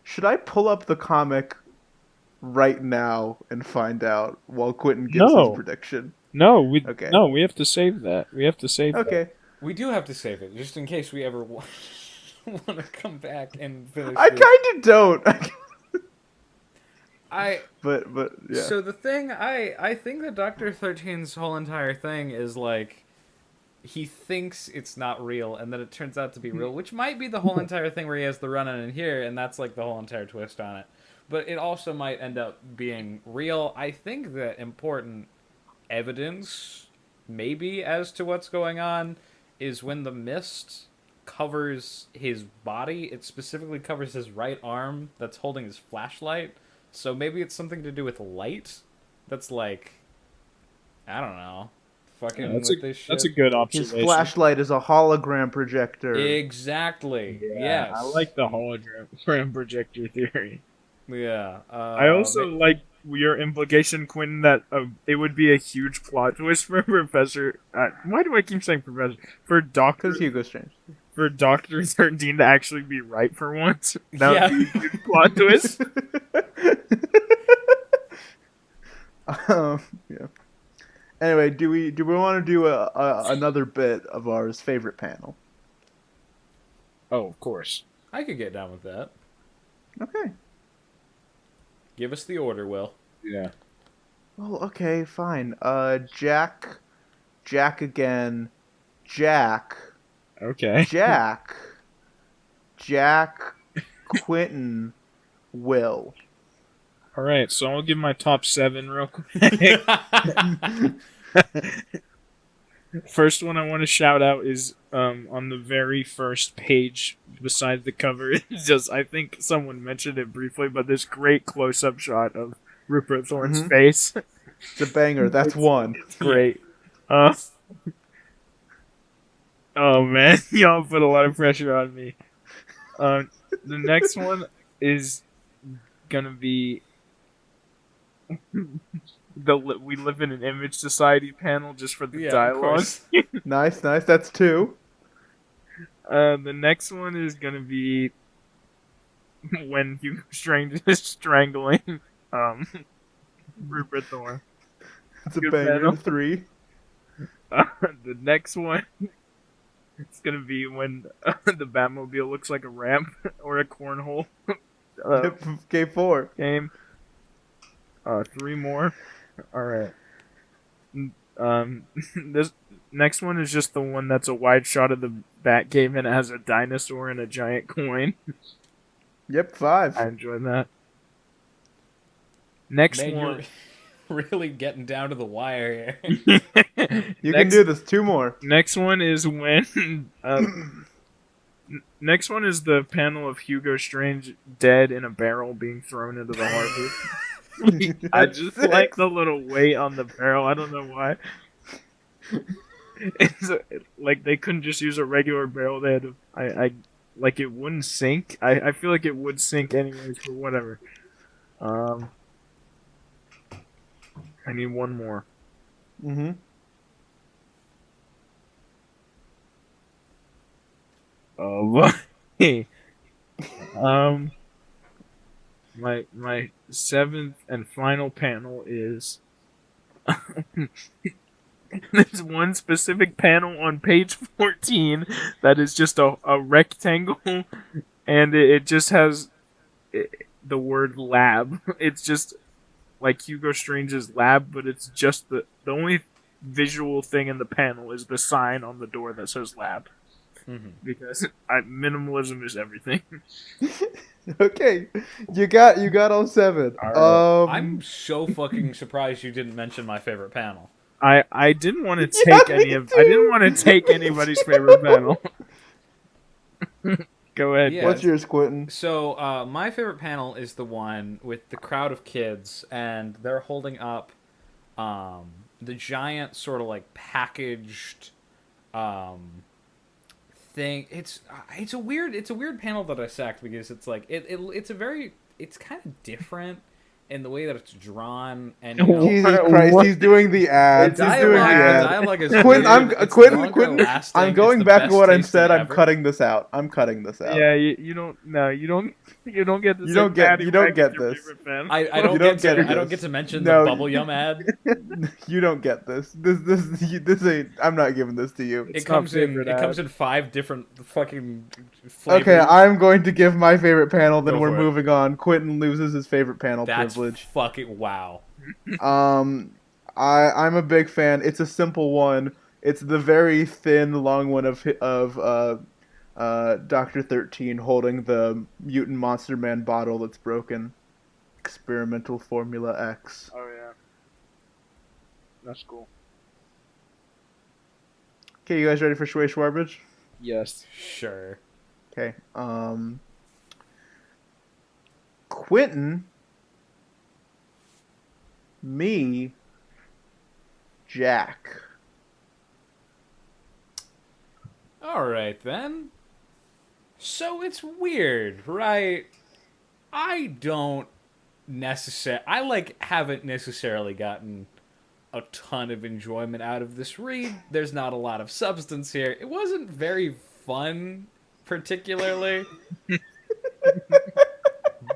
Should I pull up the comic right now and find out while Quentin gives his prediction? No, we have to save that. Okay. We do have to save it, just in case we ever want to come back and finish I this. kind of don't. But yeah. So the thing, I think that Dr. 13's whole entire thing is like, he thinks it's not real, and then it turns out to be real, which might be the whole entire thing where he has the run-in in here, and that's like the whole entire twist on it. But it also might end up being real. I think that important evidence, maybe, as to what's going on, is when the mist covers his body, it specifically covers his right arm that's holding his flashlight. So maybe it's something to do with light that's like, I don't know, fucking with this shit. That's a good observation. His flashlight is a hologram projector. Exactly. Yeah, Yes. I like the hologram projector theory. Yeah. I also like your implication, Quinn, that it would be a huge plot twist for Professor. Why do I keep saying Professor? For Doctor Hugo Strange. For Dr. 13 to actually be right for once. That would be a huge plot twist. Yeah. Anyway, do we want to do another bit of our favorite panel? Oh, of course. I could get down with that. Okay. Give us the order, Will. Yeah. Well, okay, fine. Jack again. Jack. Okay. Jack, Quentin, Will. All right, so I'll give my top 7 real quick. First one I want to shout out is on the very first page beside the cover. It's just, I think someone mentioned it briefly, but this great close-up shot of Rupert Thorne's face. It's a banger. That's one. It's great. Oh man, y'all put a lot of pressure on me. The next one is gonna be We live in an image society panel just for the Yeah, of dialogue. course. Nice. That's 2. The next one is gonna be when Hugo Strange is strangling Rupert Thorne. It's a Good banger. panel. 3. The next one it's gonna be when the Batmobile looks like a ramp or a cornhole Yep. K4. game. 3 more. All right. This next one is just the one that's a wide shot of the Batcave and it has a dinosaur and a giant coin. Yep. 5. I enjoyed that. Next Man, one. you're really getting down to the wire here. You can do this. 2 more. Next one is when. Next one is the panel of Hugo Strange dead in a barrel being thrown into the harbor. I just like the little weight on the barrel. I don't know why. Like they couldn't just use a regular barrel. They had to. I like it wouldn't sink. I feel like it would sink anyways, but whatever. I need one more. Mm-hmm. My 7th and final panel is there's one specific panel on page 14 that is just a rectangle, and it just has the word lab. It's just like Hugo Strange's lab, but it's just the only visual thing in the panel is the sign on the door that says lab. Mm-hmm. Because minimalism is everything. Okay, you got all 7. All right. I'm so fucking surprised you didn't mention my favorite panel. I didn't want to take I didn't want to take anybody's favorite panel. Go ahead. Yeah. What's yours, Quentin? So, my favorite panel is the one with the crowd of kids, and they're holding up the giant sort of like packaged thing. It's a weird panel that I sacked because it's like it's kind of different in the way that it's drawn, and you know, Jesus Christ, he's doing the ads. the He's doing the dialogue ads. is Quentin, weird. It's Quentin, longer lasting. I'm It's going the back to best what I tasting said. I'm ever. cutting this out. I'm cutting this out. Yeah, you don't get this. You don't get this. I don't You get don't to get I don't this. get to mention No. the bubble yum ad. You don't get this. This ain't. I'm not giving this to you. It comes in 5 different fucking flavors. Okay, I'm going to give my favorite panel. Then Go we're for it. moving on. Quentin loses his favorite panel That's privilege. fucking wow. I'm a big fan. It's a simple one. It's the very thin, long one of Dr. 13 holding the Mutant Monster Man bottle that's broken. Experimental Formula X. Oh yeah, that's cool. Okay, you guys ready for Schway Shwarbage? Yes. Sure. Okay. Quentin, me, Jack. All right then. So it's weird, right? I haven't necessarily gotten a ton of enjoyment out of this read. There's not a lot of substance here. It wasn't very fun, particularly.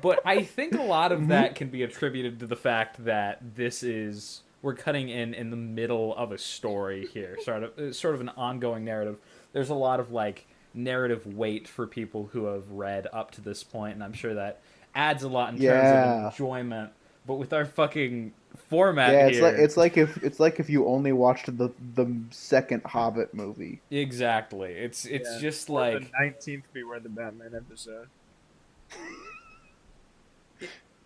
But I think a lot of that can be attributed to the fact that we're cutting in the middle of a story here, sort of an ongoing narrative. There's a lot of like narrative weight for people who have read up to this point, and I'm sure that adds a lot in terms of enjoyment. But with our fucking format here, it's like if you only watched the second Hobbit movie. Exactly. It's just like the 19th Beware the Batman episode.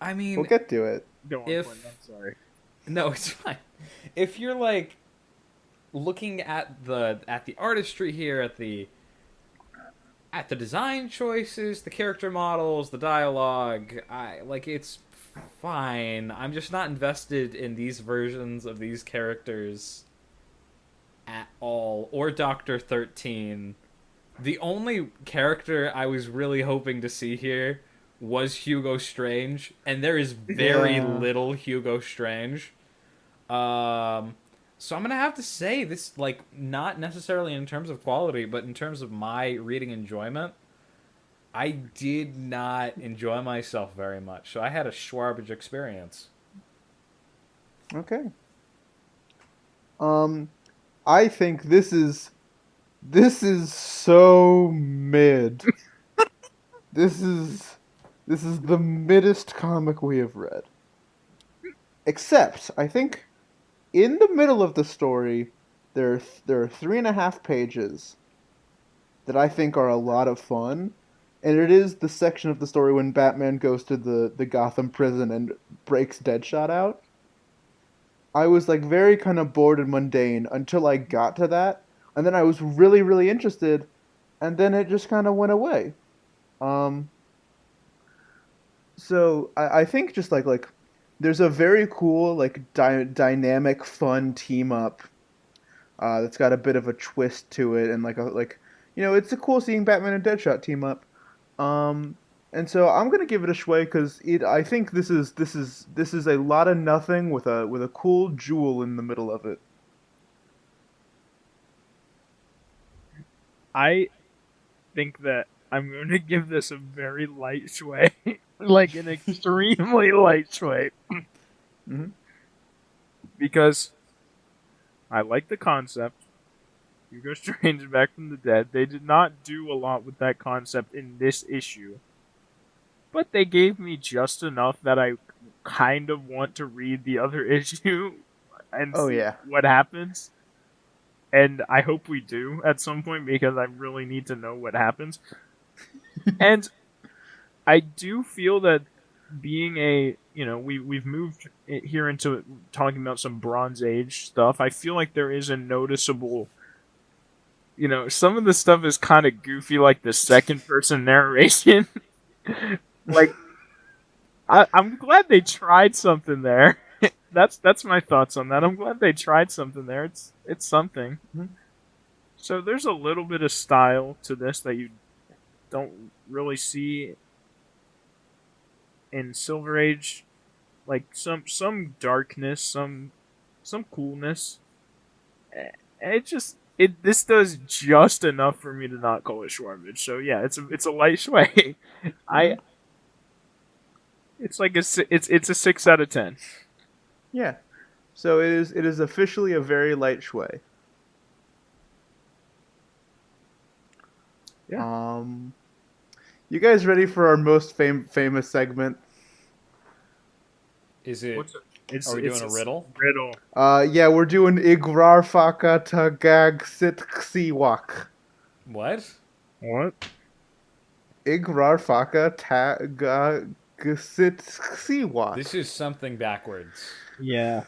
I mean, We'll get to it. Go on, Quentin, I'm sorry. No, it's fine. If you're like looking at the artistry here, at the design choices, the character models, the dialogue, it's fine. I'm just not invested in these versions of these characters at all, or Dr. 13. The only character I was really hoping to see here was Hugo Strange, and there is very Yeah. little Hugo Strange. So I'm gonna have to say this, like, not necessarily in terms of quality, but in terms of my reading enjoyment, I did not enjoy myself very much. So I had a Schwarbage experience. Okay. I think this is so mid. this is the middest comic we have read. Except, I think in the middle of the story, there are 3.5 pages that I think are a lot of fun, and it is the section of the story when Batman goes to the Gotham prison and breaks Deadshot out. I was like very kind of bored and mundane until I got to that, and then I was really really interested, and then it just kind of went away. Um, so I think just like there's a very cool like dynamic fun team up that's got a bit of a twist to it, and it's a cool seeing Batman and Deadshot team up. And so I'm gonna give it a Schway because I think this is a lot of nothing with a cool jewel in the middle of it. I think that I'm going to give this a very light Schway. Like an extremely light Schway. Mm-hmm. Because I like the concept. Hugo Strange back from the dead. They did not do a lot with that concept in this issue. But they gave me just enough that I kind of want to read the other issue and see what happens. And I hope we do at some point because I really need to know what happens. And I do feel that being we've moved here into talking about some Bronze Age stuff. I feel like there is a noticeable, some of the stuff is kind of goofy, like the second person narration. Like, I'm glad they tried something there. That's my thoughts on that. I'm glad they tried something there. It's something. Mm-hmm. So there's a little bit of style to this that you don't really see in Silver Age, like some darkness, some coolness. This does just enough for me to not call it Shwarbage. So yeah, it's a light Schway. It's like it's a 6 out of 10. Yeah. So it is officially a very light Schway. Yeah. You guys ready for our most famous segment? Is it? It's, Are we doing a riddle? Riddle. Yeah, we're doing Igrar Faka Tagag Sit Ksiwak. What? What? Igrar Faka Tagag Sit Ksiwak. This is something backwards. Yeah.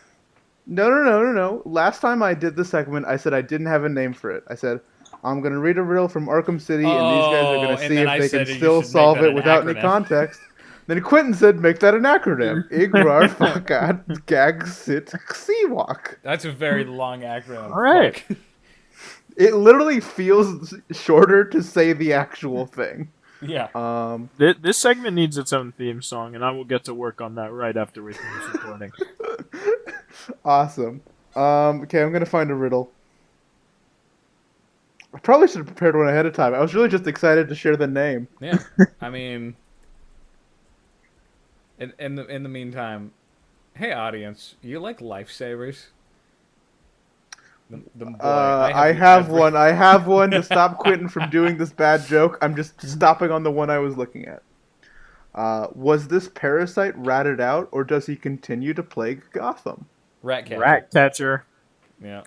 No. Last time I did the segment, I said I didn't have a name for it. I said, I'm going to read a riddle from Arkham City, and these guys are going to see if they can still solve it without any context. Then Quentin said, make that an acronym. Igrar Fakat Gag Sit Ksiwak. That's a very long acronym. All right. It literally feels shorter to say the actual thing. Yeah. This segment needs its own theme song, and I will get to work on that right after we finish recording. Awesome. Okay, I'm going to find a riddle. I probably should have prepared one ahead of time. I was really just excited to share the name. Yeah. I mean, in the meantime, hey audience, you like lifesavers? I have one. I have one to stop Quentin from doing this bad joke. I'm just stopping on the one I was looking at. Was this parasite ratted out, or does he continue to plague Gotham? Rat catcher. Yeah.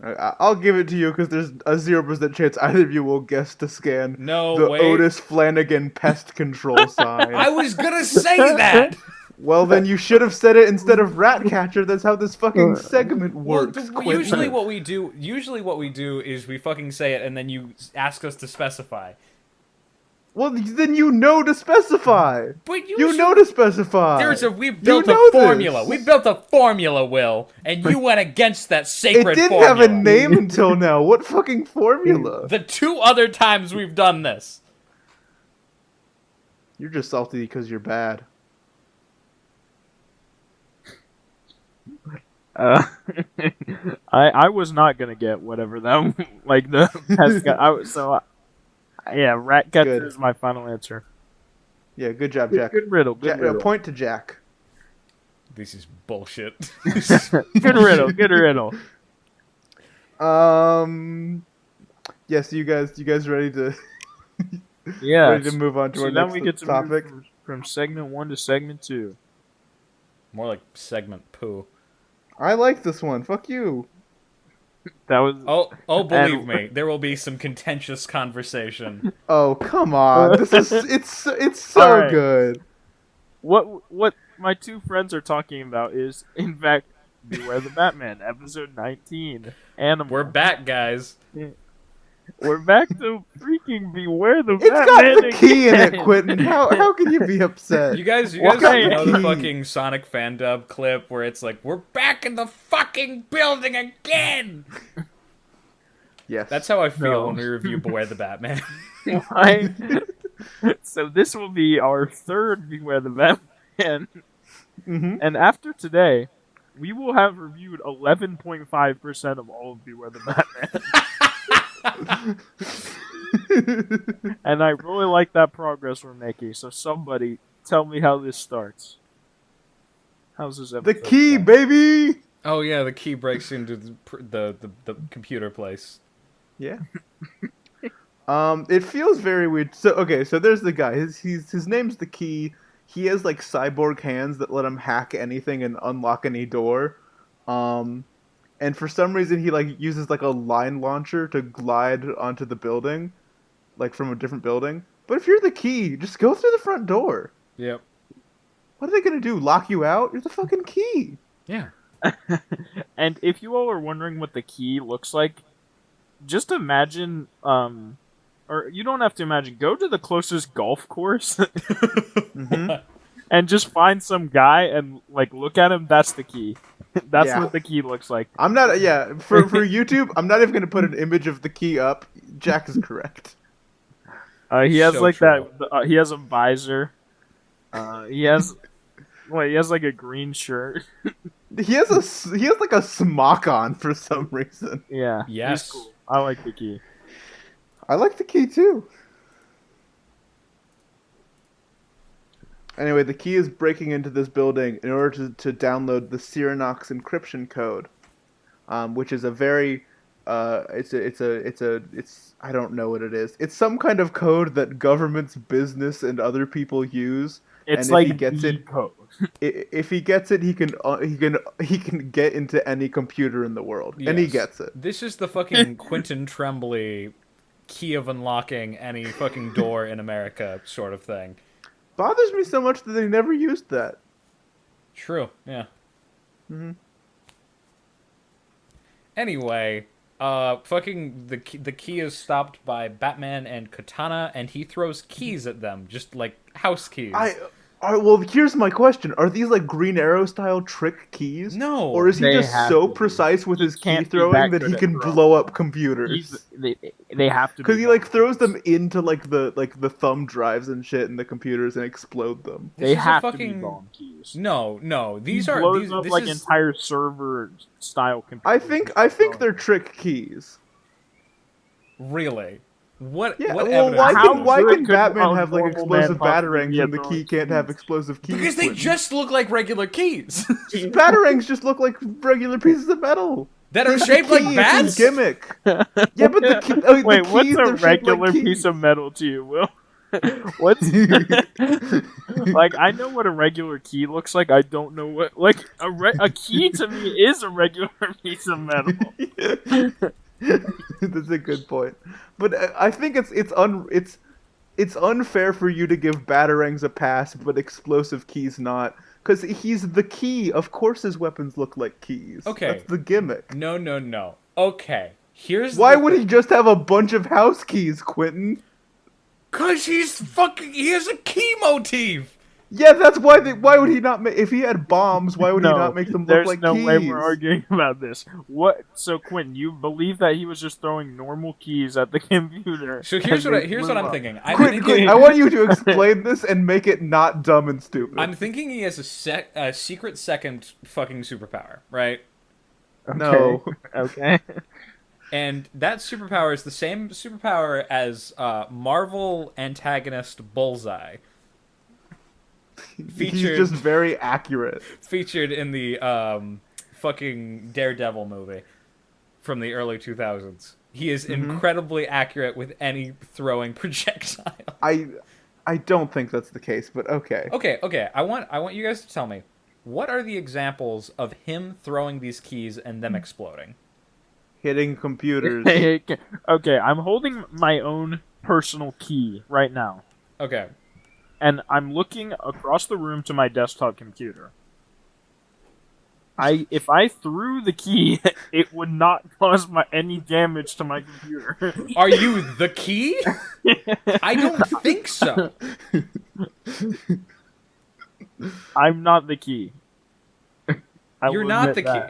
I'll give it to you because there's a 0% chance either of you will guess to scan the way. Otis Flanagan pest control sign. I was gonna say that! Well, then you should have said it instead of rat catcher. That's how this fucking segment works. Well, usually what we do is we fucking say it and then you ask us to specify. Well, then you know to specify. But you know to specify. We built a formula. We built a formula, Will, and you went against that sacred formula. It didn't have a name until now. What fucking formula? The 2 other times we've done this. You're just salty because you're bad. Uh, I was not gonna get whatever that like the pest guy. Yeah, rat catcher Good. is my final answer. Yeah, good job, Jack. Good riddle. Good riddle. Point to Jack. This is bullshit. Good riddle. Good riddle. Yes, you guys ready to Yeah. ready to move on to So our now next we get to topic? move from segment 1 to segment 2. More like segment poo. I like this one. Fuck you. That was Believe me, there will be some contentious conversation. Oh, come on. This is it's so Alright. good. what my two friends are talking about is, in fact, Beware the Batman, episode 19. Animal. We're back, guys. We're back to freaking Beware the It's Batman. got the key in again. it, Quentin. How can you be upset? You guys Why? know the fucking Sonic fan dub clip where it's like, we're back in the fucking building again! Yes. That's how I feel No. when we review Beware the Batman. Why? So this will be our third Beware the Batman. Mm-hmm. And after today, we will have reviewed 11.5% of all of Beware the Batman. And I really like that progress we're making. So somebody tell me how this starts. How's this episode? The key, start? baby. Oh yeah, the key breaks into the computer place. Yeah. It feels very weird. So okay, so there's the guy. His name's the Key. He has like cyborg hands that let him hack anything and unlock any door. And for some reason he like uses like a line launcher to glide onto the building, like from a different building. But if you're the Key, just go through the front door. Yep. What are they gonna do? Lock you out? You're the fucking Key. Yeah. And if you all are wondering what the key looks like, just imagine, or you don't have to imagine, go to the closest golf course Mm-hmm. and just find some guy and, like, look at him. That's the key. That's Yeah. what the key looks like. I'm not. Yeah, for YouTube, I'm not even gonna put an image of the Key up. Jack is correct. He has, So like, true. he has a visor. He has like a green shirt. He has like a smock on for some reason. Yeah. Yes. He's cool. I like the key. I like the Key too. Anyway, the Key is breaking into this building in order to download the Cyanox encryption code, which is a very it's I don't know what it is. It's some kind of code that governments, business, and other people use. It's and like if he gets the it, code. if he gets it, he can get into any computer in the world, and he Yes. gets it. This is the fucking Quentin Tremblay key of unlocking any fucking door in America sort of thing. Bothers me so much that they never used that. True, yeah. Mhm. Anyway, fucking the key is stopped by Batman and Katana, and he throws keys at them, just like house keys. Well, here's my question: are these like Green Arrow style trick keys? No. Or is he They just have so to be. precise with his key can't be throwing that that good he at can throwing. blow up computers? They have to. Because be he like bomb throws keys. them into like the thumb drives and shit in the computers and explode them. This They is a have to fucking- be bomb keys. No. These He are blows these. up This like is entire server style computers. I think they're trick keys. really. What? Yeah. What Well, evidence? why good can could Batman a have like normal man explosive possibly batarangs be and the at Key throwing can't have keys? explosive keys? Because they Quentin? just look like regular keys batarangs just look like regular pieces of metal. that are It's shaped the like key, bats. It's his gimmick. Yeah, but the key, the Wait, what's keys, a they're shaped like regular keys. piece of metal to you, Will? What's like? I know what a regular key looks like. I don't know what a key to me is a regular piece of metal. That's a good point. But I think it's unfair for you to give batarangs a pass, but explosive keys not. Because he's the Key. Of course, his weapons look like keys. Okay. That's the gimmick. No. Okay. Here's Why the would he just have a bunch of house keys, Quentin? Cause he has a key motif. Yeah, that's why. Why would he not make? If he had bombs, why would he not make them look there's like no keys? way we're arguing about this. What? So Quinn, you believe that he was just throwing normal keys at the computer? So here's and what they here's blew what I'm up? thinking. Quinn, I want you to explain this and make it not dumb and stupid. I'm thinking he has a secret second fucking superpower, right? No. Okay. And that superpower is the same superpower as Marvel antagonist Bullseye. He's just very accurate. Featured in the fucking Daredevil movie from the early 2000s. He is incredibly accurate with any throwing projectile. I don't think that's the case, but okay. Okay. I want you guys to tell me, what are the examples of him throwing these keys and them exploding? Hitting computers. Okay, I'm holding my own personal key right now. Okay. And I'm looking across the room to my desktop computer. If I threw the key, it would not cause any damage to my computer. Are you the key? I don't think so. I'm not the key. You're not the key.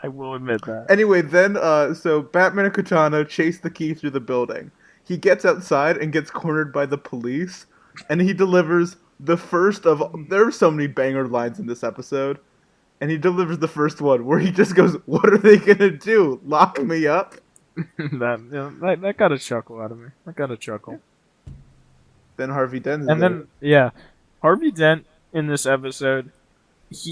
I will admit that. Anyway, then, so Batman and Katana chase the key through the building. He gets outside and gets cornered by the police, and he delivers the first of... There are so many banger lines in this episode, and he delivers the first one, where he just goes, "What are they gonna do? Lock me up?" that got a chuckle out of me. That got a chuckle. Then Harvey Dent is And then, Harvey Dent in this episode...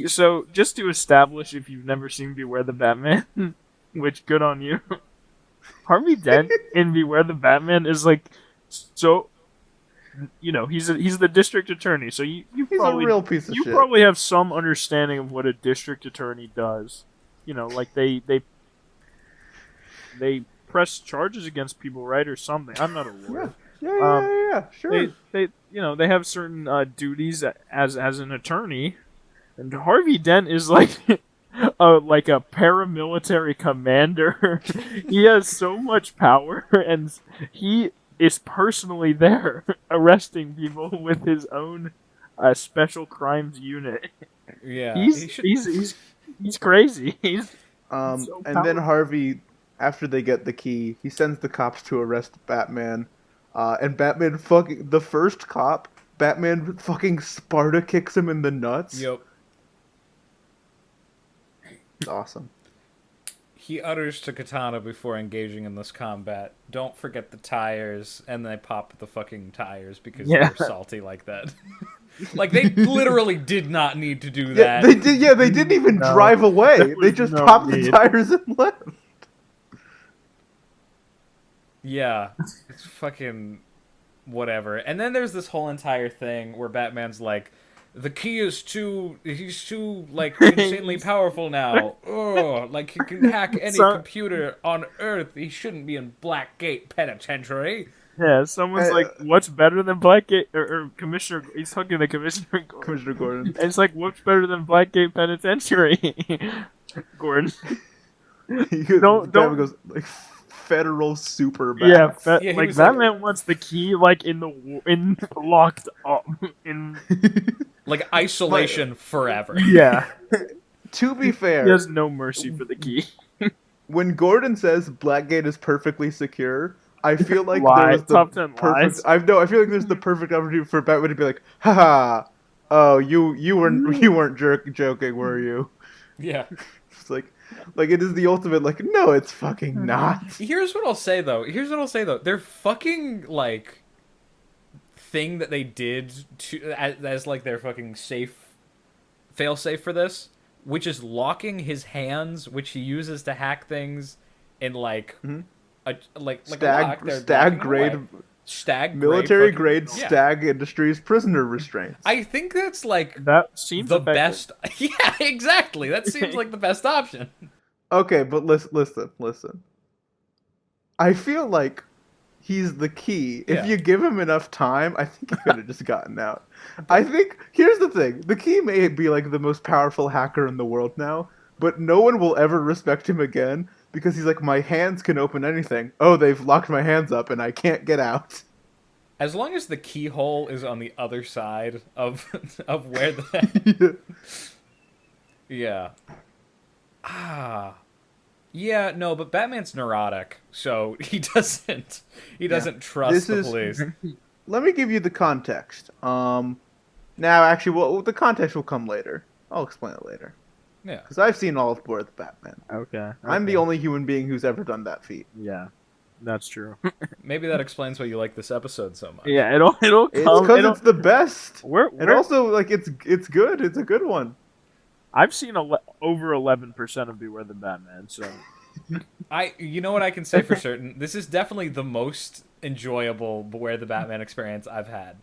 So, just to establish, if you've never seen Beware the Batman, which good on you, Harvey Dent in Beware the Batman is like, so, he's the district attorney, so he's probably, a real piece of shit. You probably have some understanding of what a district attorney does. Like they press charges against people, right, or something. I'm not a lawyer. Yeah, sure. They have certain duties as an attorney. And Harvey Dent is like a paramilitary commander. He has so much power, and he is personally there arresting people with his own special crimes unit. Yeah, he's crazy. He's so and then Harvey, after they get the key, he sends the cops to arrest Batman. And Batman the first cop, Batman fucking Sparta kicks him in the nuts. Yep. It's awesome. He utters to Katana before engaging in this combat, "Don't forget the tires," and they pop the fucking tires because they're salty like that. Like, they literally did not need to do that. They did. Yeah, they didn't even drive away. They just popped the tires and left. Yeah, it's fucking whatever. And then there's this whole entire thing where Batman's like, "The key is he's too, insanely powerful now. Oh, he can hack any computer on Earth. He shouldn't be in Blackgate Penitentiary." Yeah, someone's like, "What's better than Blackgate?" Or Commissioner, he's talking to Commissioner Gordon. Commissioner Gordon. And it's like, "What's better than Blackgate Penitentiary?" Gordon. Batman goes, federal super Bat. Yeah, Batman wants the key, in locked up in isolation forever. Yeah. To be fair, he has no mercy for the key. When Gordon says Blackgate is perfectly secure, I feel like there's the top 10 perfect. I feel like there's the perfect opportunity for Batman to be like, "Haha, oh, you weren't joking, were you?" Yeah. It's like it is the ultimate. No, it's fucking not. Here's what I'll say though. Their fucking thing that they did as their fucking fail safe for this, which is locking his hands, which he uses to hack things in military grade Stag Industries prisoner restraints. I think that's that seems the best. Yeah, exactly. That seems like the best option. Okay, but listen. I feel like he's the key. If you give him enough time, I think he could have just gotten out. I think here's the thing: the key may be the most powerful hacker in the world now, but no one will ever respect him again. Because he's like, my hands can open anything. Oh, they've locked my hands up and I can't get out. As long as the keyhole is on the other side of where the yeah. Ah. Yeah, no, but Batman's neurotic, so he doesn't trust This the is- police. Let me give you the context. Now actually, well, the context will come later. I'll explain it later. Yeah. Because I've seen all of Board the Batman. Okay. I'm the only human being who's ever done that feat. Yeah, that's true. Maybe that explains why you like this episode so much. Yeah, it'll It's come. because it's the best. We're, And also, like, it's good. It's a good one. I've seen over 11% of Beware the Batman, so You know what I can say for certain? This is definitely the most enjoyable Beware the Batman experience I've had.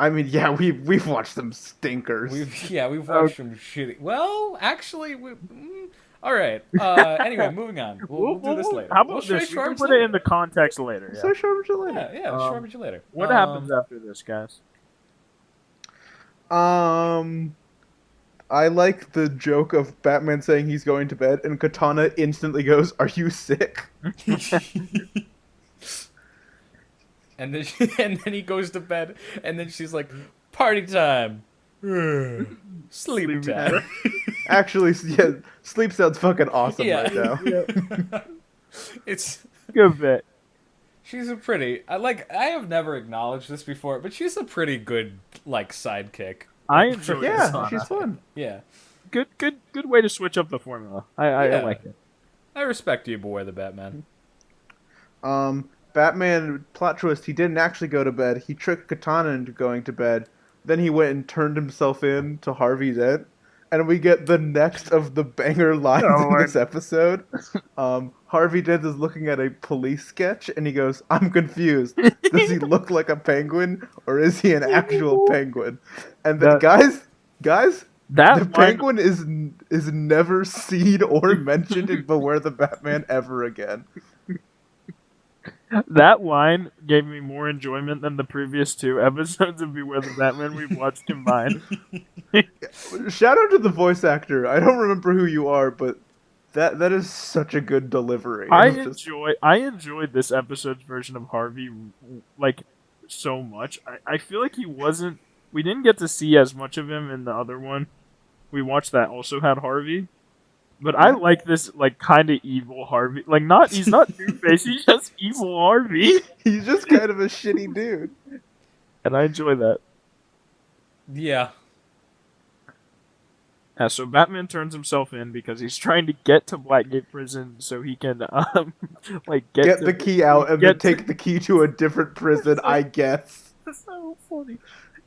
I mean, yeah, we've watched some stinkers. We've watched some shitty. Well, actually, all right. Anyway, moving on. We'll do this later. How about We'll this? show We can Schwarbage put later. it in the context later. So Shwarbage later. Yeah, Schwarbage later. What happens after this, guys? I like the joke of Batman saying he's going to bed, and Katana instantly goes, "Are you sick?" And then and then he goes to bed, and then she's like, "Party time, sleep time." Actually, yeah, sleep sounds fucking awesome right now. It's Good bit. she's a pretty. I have never acknowledged this before, but she's a pretty good like sidekick. I enjoy this. Yeah, she's fun. Yeah, Good way to switch up the formula. I Yeah. like it. I respect you, Beware the Batman. Batman plot twist. He didn't actually go to bed. He tricked Katana into going to bed. Then he went and turned himself in to Harvey Dent, and we get the next of the banger lines in this episode. Harvey Dent is looking at a police sketch, and he goes, "I'm confused. Does he look like a penguin, or is he an actual penguin?" And then, guys, That the line- penguin is never seen or mentioned in Beware the Batman ever again. That line gave me more enjoyment than the previous 2 episodes of Beware the Batman we've watched combined. Shout out to the voice actor. I don't remember who you are, but that is such a good delivery. I It's just- enjoyed this episode's version of Harvey like so much. I feel like we didn't get to see as much of him in the other one. We watched that also had Harvey. But I like this like kind of evil Harvey. Like he's not Two-Face, he's just evil Harvey. He's just kind of a shitty dude. And I enjoy that. Yeah, So Batman turns himself in because he's trying to get to Blackgate Prison so he can like Get to the key out and then get take the key to a different prison, I guess. That's so funny.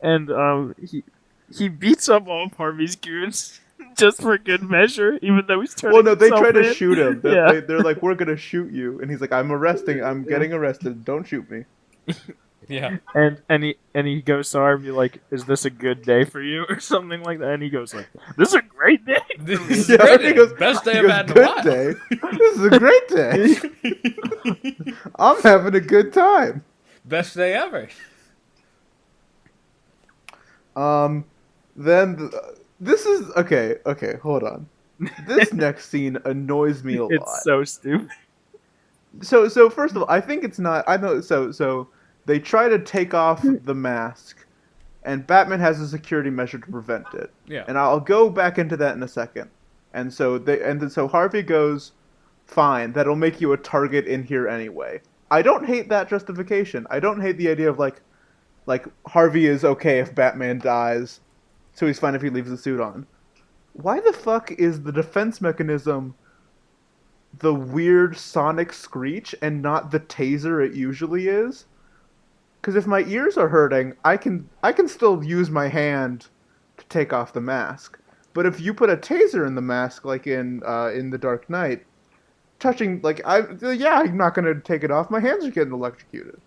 And he beats up all of Harvey's goons just for good measure, even though he's turning Well, no, they himself try to in. shoot him. Yeah. They're like, "We're gonna shoot you," and he's like, "I'm getting arrested. Don't shoot me." yeah. And he goes to Harvey like, "Is this a good day for you?" or something like that. And he goes like, "This is a great day." This is Yeah, great. he goes, Best day he I've goes, had in a "Good while." day. This is a great day. I'm having a good time." Best day ever. Then this is okay. Hold on. This next scene annoys me a lot. It's so stupid. So first of all, I think it's not. I know. So they try to take off the mask, and Batman has a security measure to prevent it. Yeah. And I'll go back into that in a second. And so Harvey goes, "Fine, that'll make you a target in here anyway." I don't hate that justification. I don't hate the idea of like Harvey is okay if Batman dies, so he's fine if he leaves the suit on. Why the fuck is the defense mechanism the weird sonic screech and not the taser it usually is? Because if my ears are hurting, I can still use my hand to take off the mask. But if you put a taser in the mask, like in The Dark Knight, I'm not gonna take it off. My hands are getting electrocuted.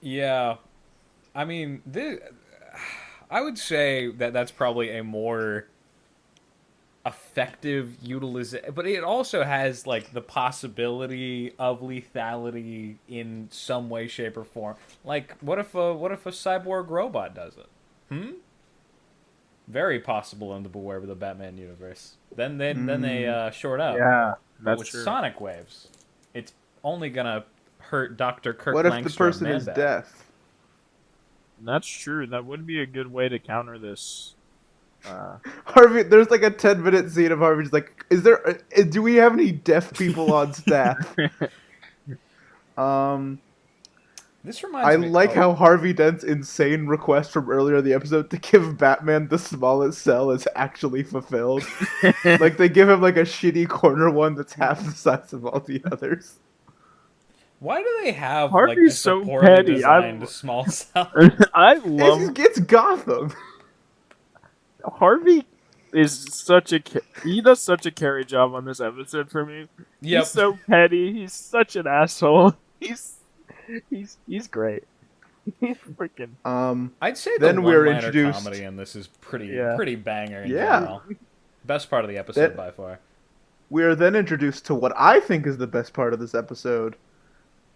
Yeah, I mean, I would say that's probably a more effective utilization, but it also has like the possibility of lethality in some way, shape, or form. Like, what if a cyborg robot does it? Very possible in the Beware of the Batman universe. Then they short up. Yeah, But that's with true. sonic waves, it's only gonna hurt Dr. Kirk What if Langstrom the person is bad. deaf? That's true. That would be a good way to counter this. Harvey, there's like a 10-minute scene of Harvey's like, do we have any deaf people on staff? This I reminds me. like how Harvey Dent's insane request from earlier in the episode to give Batman the smallest cell is actually fulfilled. Like, they give him like a shitty corner one that's half the size of all the others. Why do they have Harvey's like just so a poorly petty. designed small cell? I love It's Gotham. Harvey. He does such a carry job on this episode for me. Yep. He's so petty. He's such an asshole. He's great. He's freaking. I'd say Then the we're one-liner introduced- comedy in this is pretty Yeah. banger in Yeah. general. Best part of the episode That- by far. We are then introduced to what I think is the best part of this episode.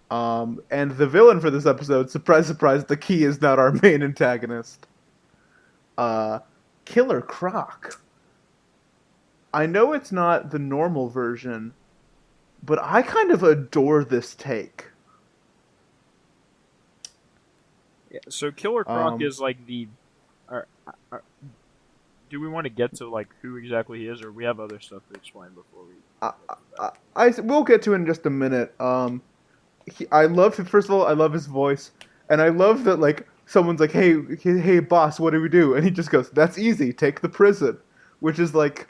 And the villain for this episode, surprise, surprise, the Key is not our main antagonist. Killer Croc. I know it's not the normal version, but I kind of adore this take. Yeah, so Killer Croc Um, is like the. Do we want to get to like who exactly he is, or we have other stuff to explain before we? We'll get to it in just a minute. I love him. First of all, I love his voice, and I love that like someone's like, "Hey, boss, what do we do?" And he just goes, "That's easy. Take the prison," which is like,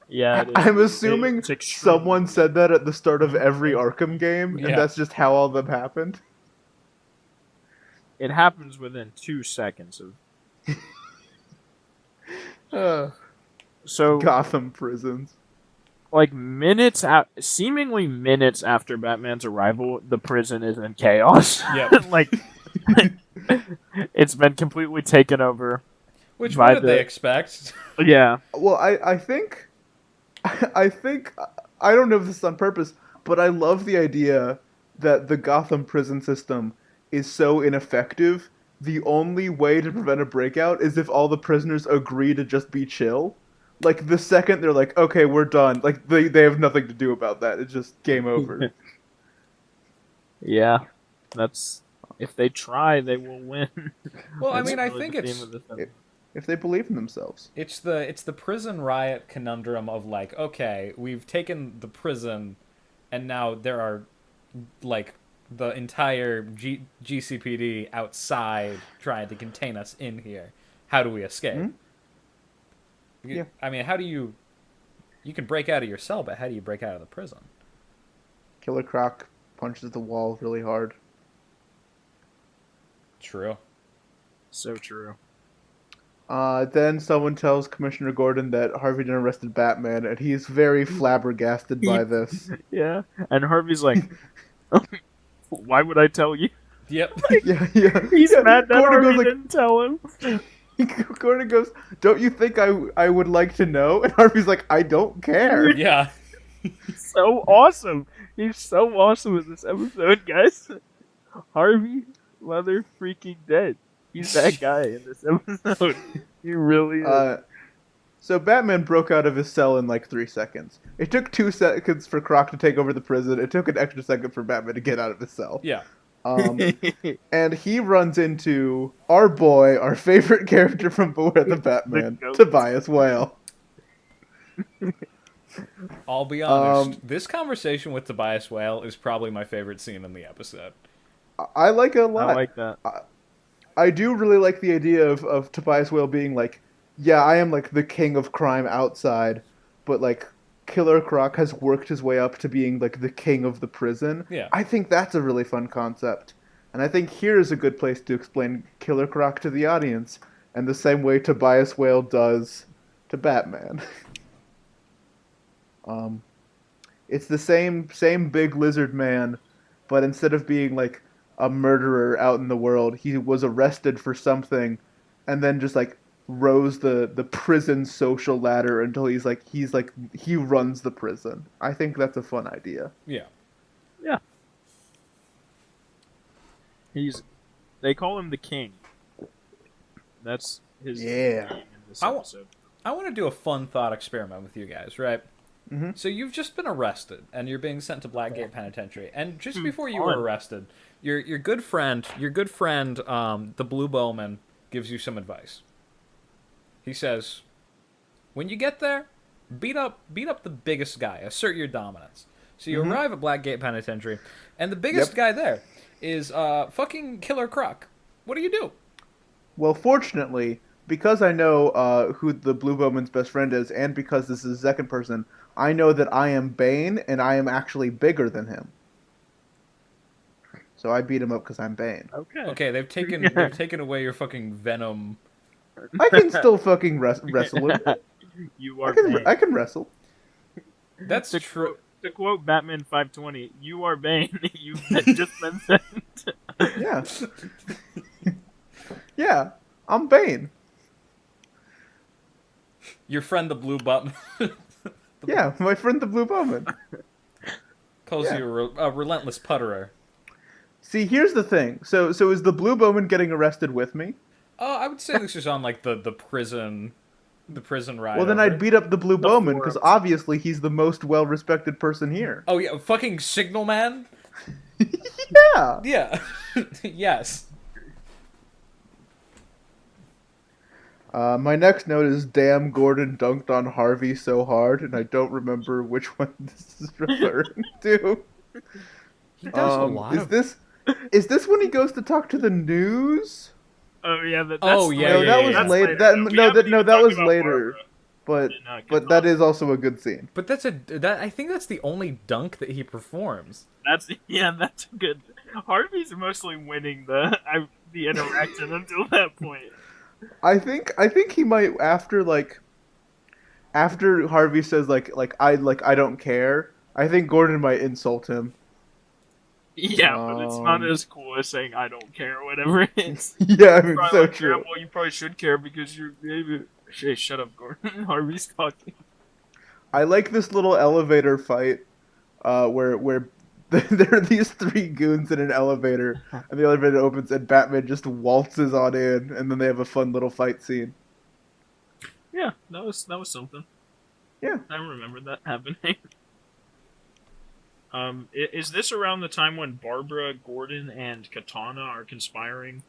Yeah, it is. I'm assuming It's extremely- someone said that at the start of every Arkham game, Yeah. and that's just how all of them happened. It happens within 2 seconds of. So Gotham prisons. like seemingly minutes after Batman's arrival, the prison is in chaos. Yep. Like it's been completely taken over. Which by what did the- they expect? Yeah. Well, I think, I don't know if this is on purpose, but I love the idea that the Gotham prison system is so ineffective. The only way to prevent a breakout is if all the prisoners agree to just be chill. Like, the second they're like, okay, we're done, like, they have nothing to do about that. It's just game over. Yeah. That's if they try, they will win. Well, I That's mean, I really think the it's theme of this episode. If they believe in themselves. it's the prison riot conundrum of like, okay, we've taken the prison, and now there are like the entire GCPD outside trying to contain us in here. How do we escape? Mm-hmm. Yeah. I mean, how do you can break out of your cell, but how do you break out of the prison? Killer Croc punches the wall really hard. True. So true. Then someone tells Commissioner Gordon that Harvey Dent arrested Batman, and he's very flabbergasted by this. Yeah. And Harvey's like, why would I tell you? Yep. Yeah. He's mad that Gordon Harvey goes like, didn't tell him. Gordon goes, "Don't you think I would like to know?" And Harvey's like, "I don't care." Yeah. So awesome. He's so awesome in this episode, guys. Harvey mother freaking dead. He's that guy in this episode. He really is. So Batman broke out of his cell in like 3 seconds. It took 2 seconds for Croc to take over the prison. It took an extra second for Batman to get out of his cell. Yeah. And he runs into our boy, our favorite character from Beware the Batman, ghost. Tobias Whale. I'll be honest. This conversation with Tobias Whale is probably my favorite scene in the episode. I like it a lot. I like that. I do really like the idea of Tobias Whale being like, yeah, I am like the king of crime outside, but like Killer Croc has worked his way up to being like the king of the prison. Yeah. I think that's a really fun concept. And I think here is a good place to explain Killer Croc to the audience, and the same way Tobias Whale does to Batman. It's the same big lizard man, but instead of being like a murderer out in the world, he was arrested for something, and then just like rose the prison social ladder until he runs the prison. I think that's a fun idea. Yeah. Yeah. They call him the king. That's his Yeah. name in this I episode. I want to do a fun thought experiment with you guys, right? Mhm. So you've just been arrested, and you're being sent to Blackgate Penitentiary. And just before you fun. were arrested, your good friend, the Blue Bowman, gives you some advice. He says, when you get there, beat up the biggest guy. Assert your dominance. So you arrive at Blackgate Penitentiary, and the biggest guy there is fucking Killer Croc. What do you do? Well, fortunately, because I know who the Blue Bowman's best friend is, and because this is the second person, I know that I am Bane, and I am actually bigger than him. So I beat him up because I'm Bane. Okay, they've taken away your fucking venom. I can still fucking wrestle him. You are I can wrestle. That's true. To quote Batman 520, "You are Bane. You've just been sent." Yeah. Yeah, I'm Bane. Your friend the Blue Button Yeah, my friend the Blue Bowman. calls you a relentless putterer. See, here's the thing. So is the Blue Bowman getting arrested with me? I would say this is on like the prison ride. Well, then over. I'd beat up the Blue Bowman because forums. obviously he's the most well-respected person here. Oh yeah, fucking Signal Man. Yeah. Yeah, yes. My next note is, damn, Gordon dunked on Harvey so hard, and I don't remember which one this is referring to. He does a lot is of. this when he goes to talk to the news? Oh yeah, that's Oh, yeah, No, that was that's later. That was later. But that is also a good scene. But I think that's the only dunk that he performs. That's good. Harvey's mostly winning the interaction until that point. I think he might after Harvey says I don't care. I think Gordon might insult him. Yeah, but it's not as cool as saying "I don't care" or whatever it is. Yeah, I mean, Probably so like, true. Yeah, well, you probably should care because you're. Hey, shut up, Gordon. Harvey's talking. I like this little elevator fight, where there are these three goons in an elevator, and the elevator opens, and Batman just waltzes on in, and then they have a fun little fight scene. Yeah, that was something. Yeah. I remember that happening. Is this around the time when Barbara, Gordon, and Katana are conspiring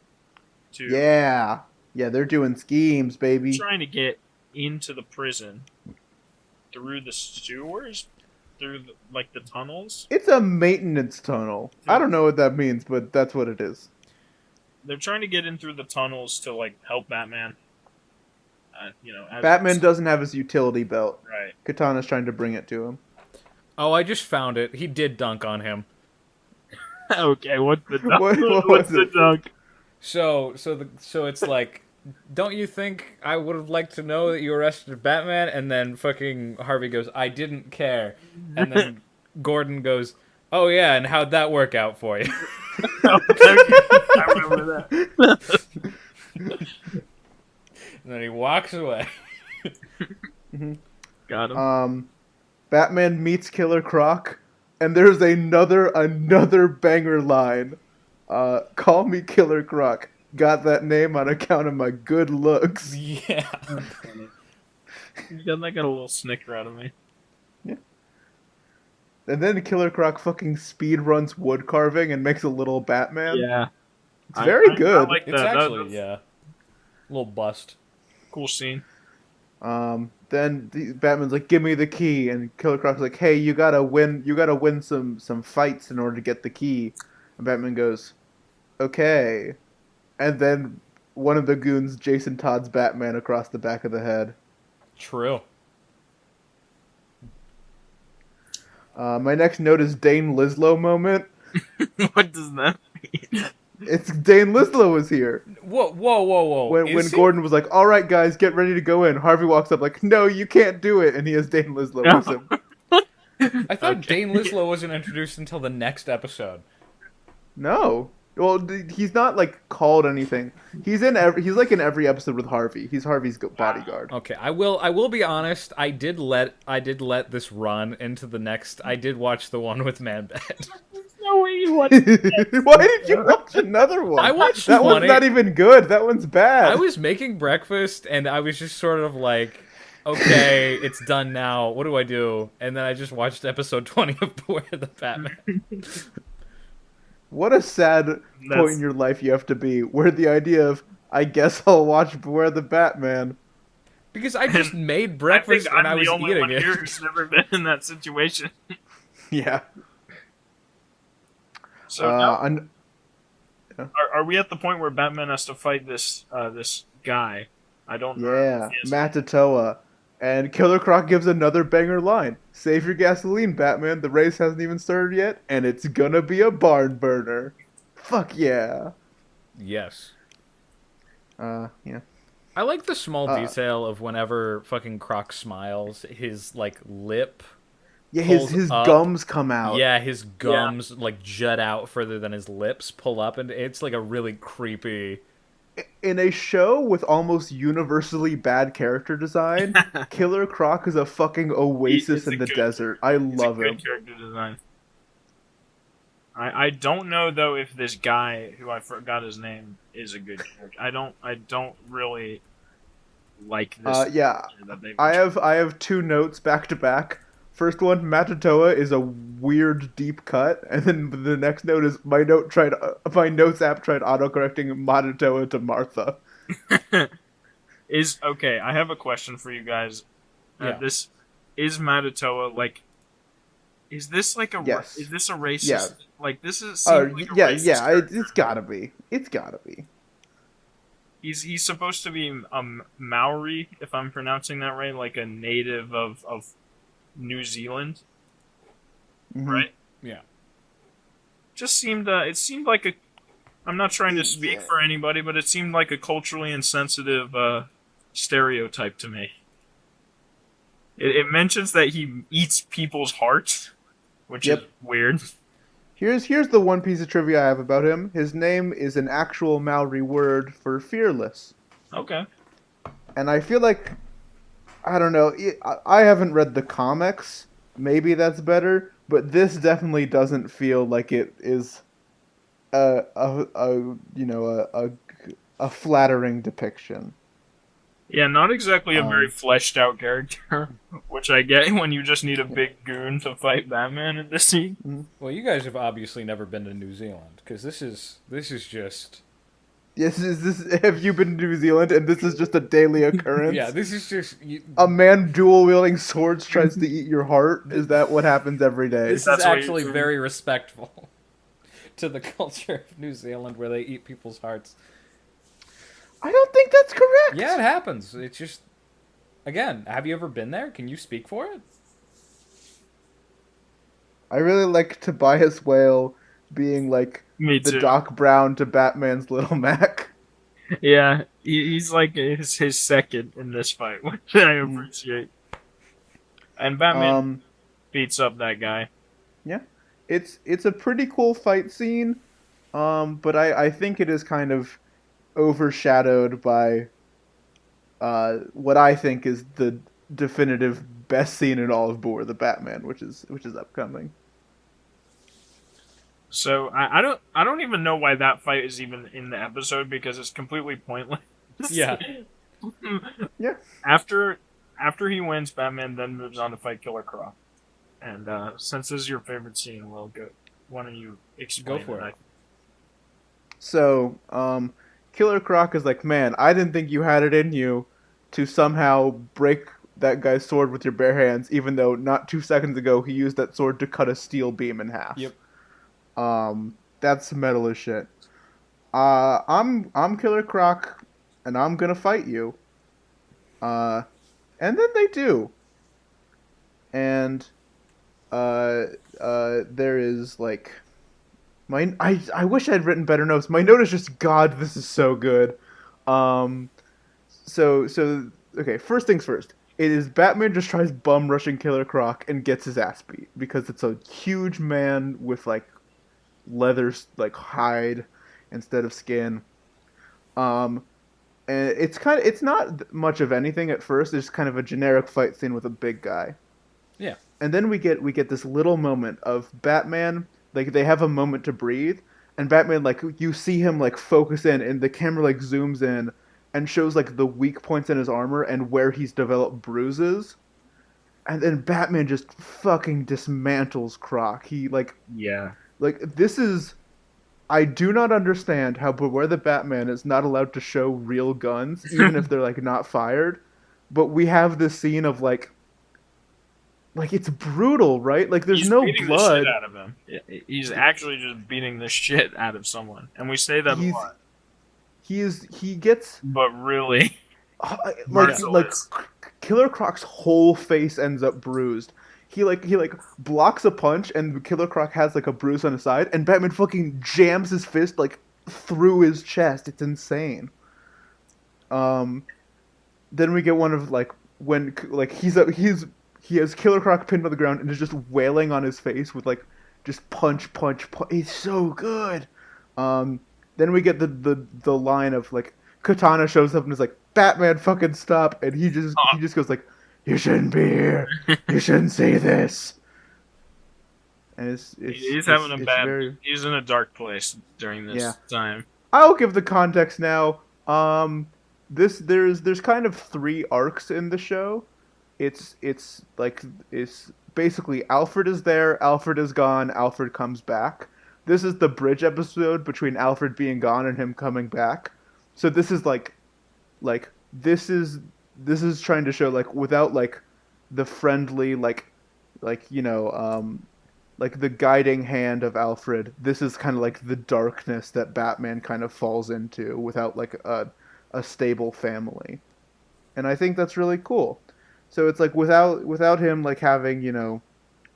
to Yeah, they're doing schemes, baby. trying to get into the prison through the sewers, through the tunnels? It's a maintenance tunnel. I don't know what that means, but that's what it is. They're trying to get in through the tunnels to help Batman. As Batman doesn't have his utility belt. Right. Katana's trying to bring it to him. Oh, I just found it. He did dunk on him. Okay, what's the dunk? What What's was the it? dunk? So it's like, don't you think I would have liked to know that you arrested Batman? And then fucking Harvey goes, I didn't care. And then Gordon goes, oh yeah, and how'd that work out for you? I remember that. And then he walks away. Got him. Batman meets Killer Croc, and there's another banger line. Call me Killer Croc. Got that name on account of my good looks. Yeah. That got a little snicker out of me. And then Killer Croc fucking speed runs wood carving and makes a little Batman. Yeah. It's very good. I like It's that. actually, That's yeah. Little bust. cool scene. Then Batman's like, "Give me the key," and Killer Croc's like, "Hey, you gotta win some fights in order to get the key." And Batman goes, "Okay," and then one of the goons, Jason Todd's Batman across the back of the head. True. My next note is Dane Lislow moment. What does that mean? It's Dane Lislow was here. Whoa. When Is he? Gordon was like, "All right, guys, get ready to go in," Harvey walks up like, "No, you can't do it," and he has Dane Lislow with him. I thought Dane Lislow wasn't introduced until the next episode. No. Well, he's not called anything. He's in every episode with Harvey. He's Harvey's bodyguard. Okay, I will be honest. I did let this run into the next. I did watch the one with Man Bat. There's no way you watched Why did you watch another one? I watched that 20. one's not even good. That one's bad. I was making breakfast and I was just sort of like, okay, it's done now. What do I do? And then I just watched episode 20 of Beware the Batman. What a sad point in your life you have to be, where the idea of, I guess I'll watch Beware the Batman. Because I just made breakfast and I was eating it. I'm the only one here who's never been in that situation. Yeah. So are we at the point where Batman has to fight this guy? I don't know. Yeah, Matatoa. And Killer Croc gives another banger line. Save your gasoline, Batman. The race hasn't even started yet, and it's gonna be a barn burner. Fuck yeah. Yes. Yeah. I like the small detail of whenever fucking Croc smiles, his, like, lip... Yeah, his gums come out. Yeah, his gums, like, jut out further than his lips pull up, and it's, like, a really creepy... In a show with almost universally bad character design, Killer Croc is a fucking oasis in the desert. I love him. Good character design. I don't know though if this guy who I forgot his name is a good character. I don't really like this. Yeah, I have two notes back to back. First one, Matatoa is a weird deep cut, and then the next note is my notes app tried autocorrecting Matatoa to Martha. Okay. I have a question for you guys. This is Matatoa like. Is this like a is this a racist? Yeah. Like this is like a racist it's gotta be. It's gotta be. He's supposed to be Maori, if I'm pronouncing that right, like a native of New Zealand, right? Yeah. Just seemed it seemed like a. I'm not trying to speak for anybody, but it seemed like a culturally insensitive stereotype to me. It mentions that he eats people's hearts, which is weird. Here's the one piece of trivia I have about him. His name is an actual Maori word for fearless. Okay. And I feel like, I don't know, I haven't read the comics. Maybe that's better, but this definitely doesn't feel like it is a flattering depiction. Yeah, not exactly a very fleshed out character, which I get when you just need a big goon to fight Batman in this scene. Well, you guys have obviously never been to New Zealand, because this is just... Yes, have you been to New Zealand and this is just a daily occurrence? Yeah, this is just... A man dual-wielding swords tries to eat your heart? Is that what happens every day? This is actually very respectful to the culture of New Zealand, where they eat people's hearts. I don't think that's correct. Yeah, it happens. It's just... Again, have you ever been there? Can you speak for it? I really like Tobias Whale being like the Doc Brown to Batman's Little Mac. Yeah, he's like his second in this fight, which I appreciate. And Batman beats up that guy. Yeah, it's a pretty cool fight scene, but I think it is kind of overshadowed by what I think is the definitive best scene in all of Beware the Batman, which is upcoming. So I don't even know why that fight is even in the episode, because it's completely pointless. Yeah. Yeah. After he wins, Batman then moves on to fight Killer Croc. And since this is your favorite scene, Will, why don't you explain? Go for it. So, Killer Croc is like, man, I didn't think you had it in you to somehow break that guy's sword with your bare hands, even though not 2 seconds ago he used that sword to cut a steel beam in half. Yep. That's metal as shit. I'm Killer Croc, and I'm gonna fight you. And then they do. And, there is, like... I wish I'd written better notes. My note is just, God, this is so good. Okay, first things first. It is Batman just tries bum rushing Killer Croc and gets his ass beat, because it's a huge man with, like, leather, like, hide instead of skin. And it's not much of anything at first. It's kind of a generic fight scene with a big guy. Yeah. And then we get this little moment of Batman, like, they have a moment to breathe, and Batman, like, you see him, like, focus in, and the camera, like, zooms in, and shows like the weak points in his armor and where he's developed bruises. And then Batman just fucking dismantles Croc. He Yeah. this is. I do not understand how Beware the Batman is not allowed to show real guns, even if they're like not fired. But we have this scene of like it's brutal, right? Like there's He's no beating blood. the shit out of him. He's actually just beating the shit out of someone, and we say that a lot. He gets But really, like merciless. Killer Croc's whole face ends up bruised. He blocks a punch and Killer Croc has like a bruise on his side, and Batman fucking jams his fist like through his chest. It's insane. Then we get one of like when like he has Killer Croc pinned on the ground and is just wailing on his face with like just punch. It's so good. Then we get the line of like Katana shows up and is like, Batman, fucking stop, and he just goes like, you shouldn't be here. You shouldn't say this. And he's having a bad. He's in a dark place during this time. I'll give the context now. There's kind of 3 arcs in the show. It's basically Alfred is there, Alfred is gone, Alfred comes back. This is the bridge episode between Alfred being gone and him coming back. So this is this is trying to show like without like the friendly like the guiding hand of Alfred. This is kind of like the darkness that Batman kind of falls into without like a stable family. And I think that's really cool. So it's like without him like having,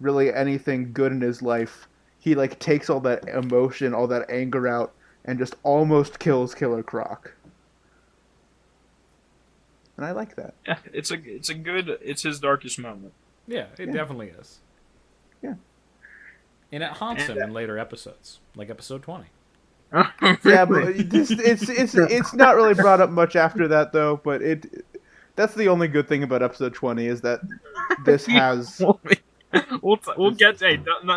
really anything good in his life, he like takes all that emotion, all that anger out and just almost kills Killer Croc. And I like that. Yeah, it's his darkest moment. Yeah, it definitely is. Yeah. And it haunts him in later episodes, like episode 20. Yeah, but it's not really brought up much after that though, but that's the only good thing about episode 20 is that this has We'll get to don't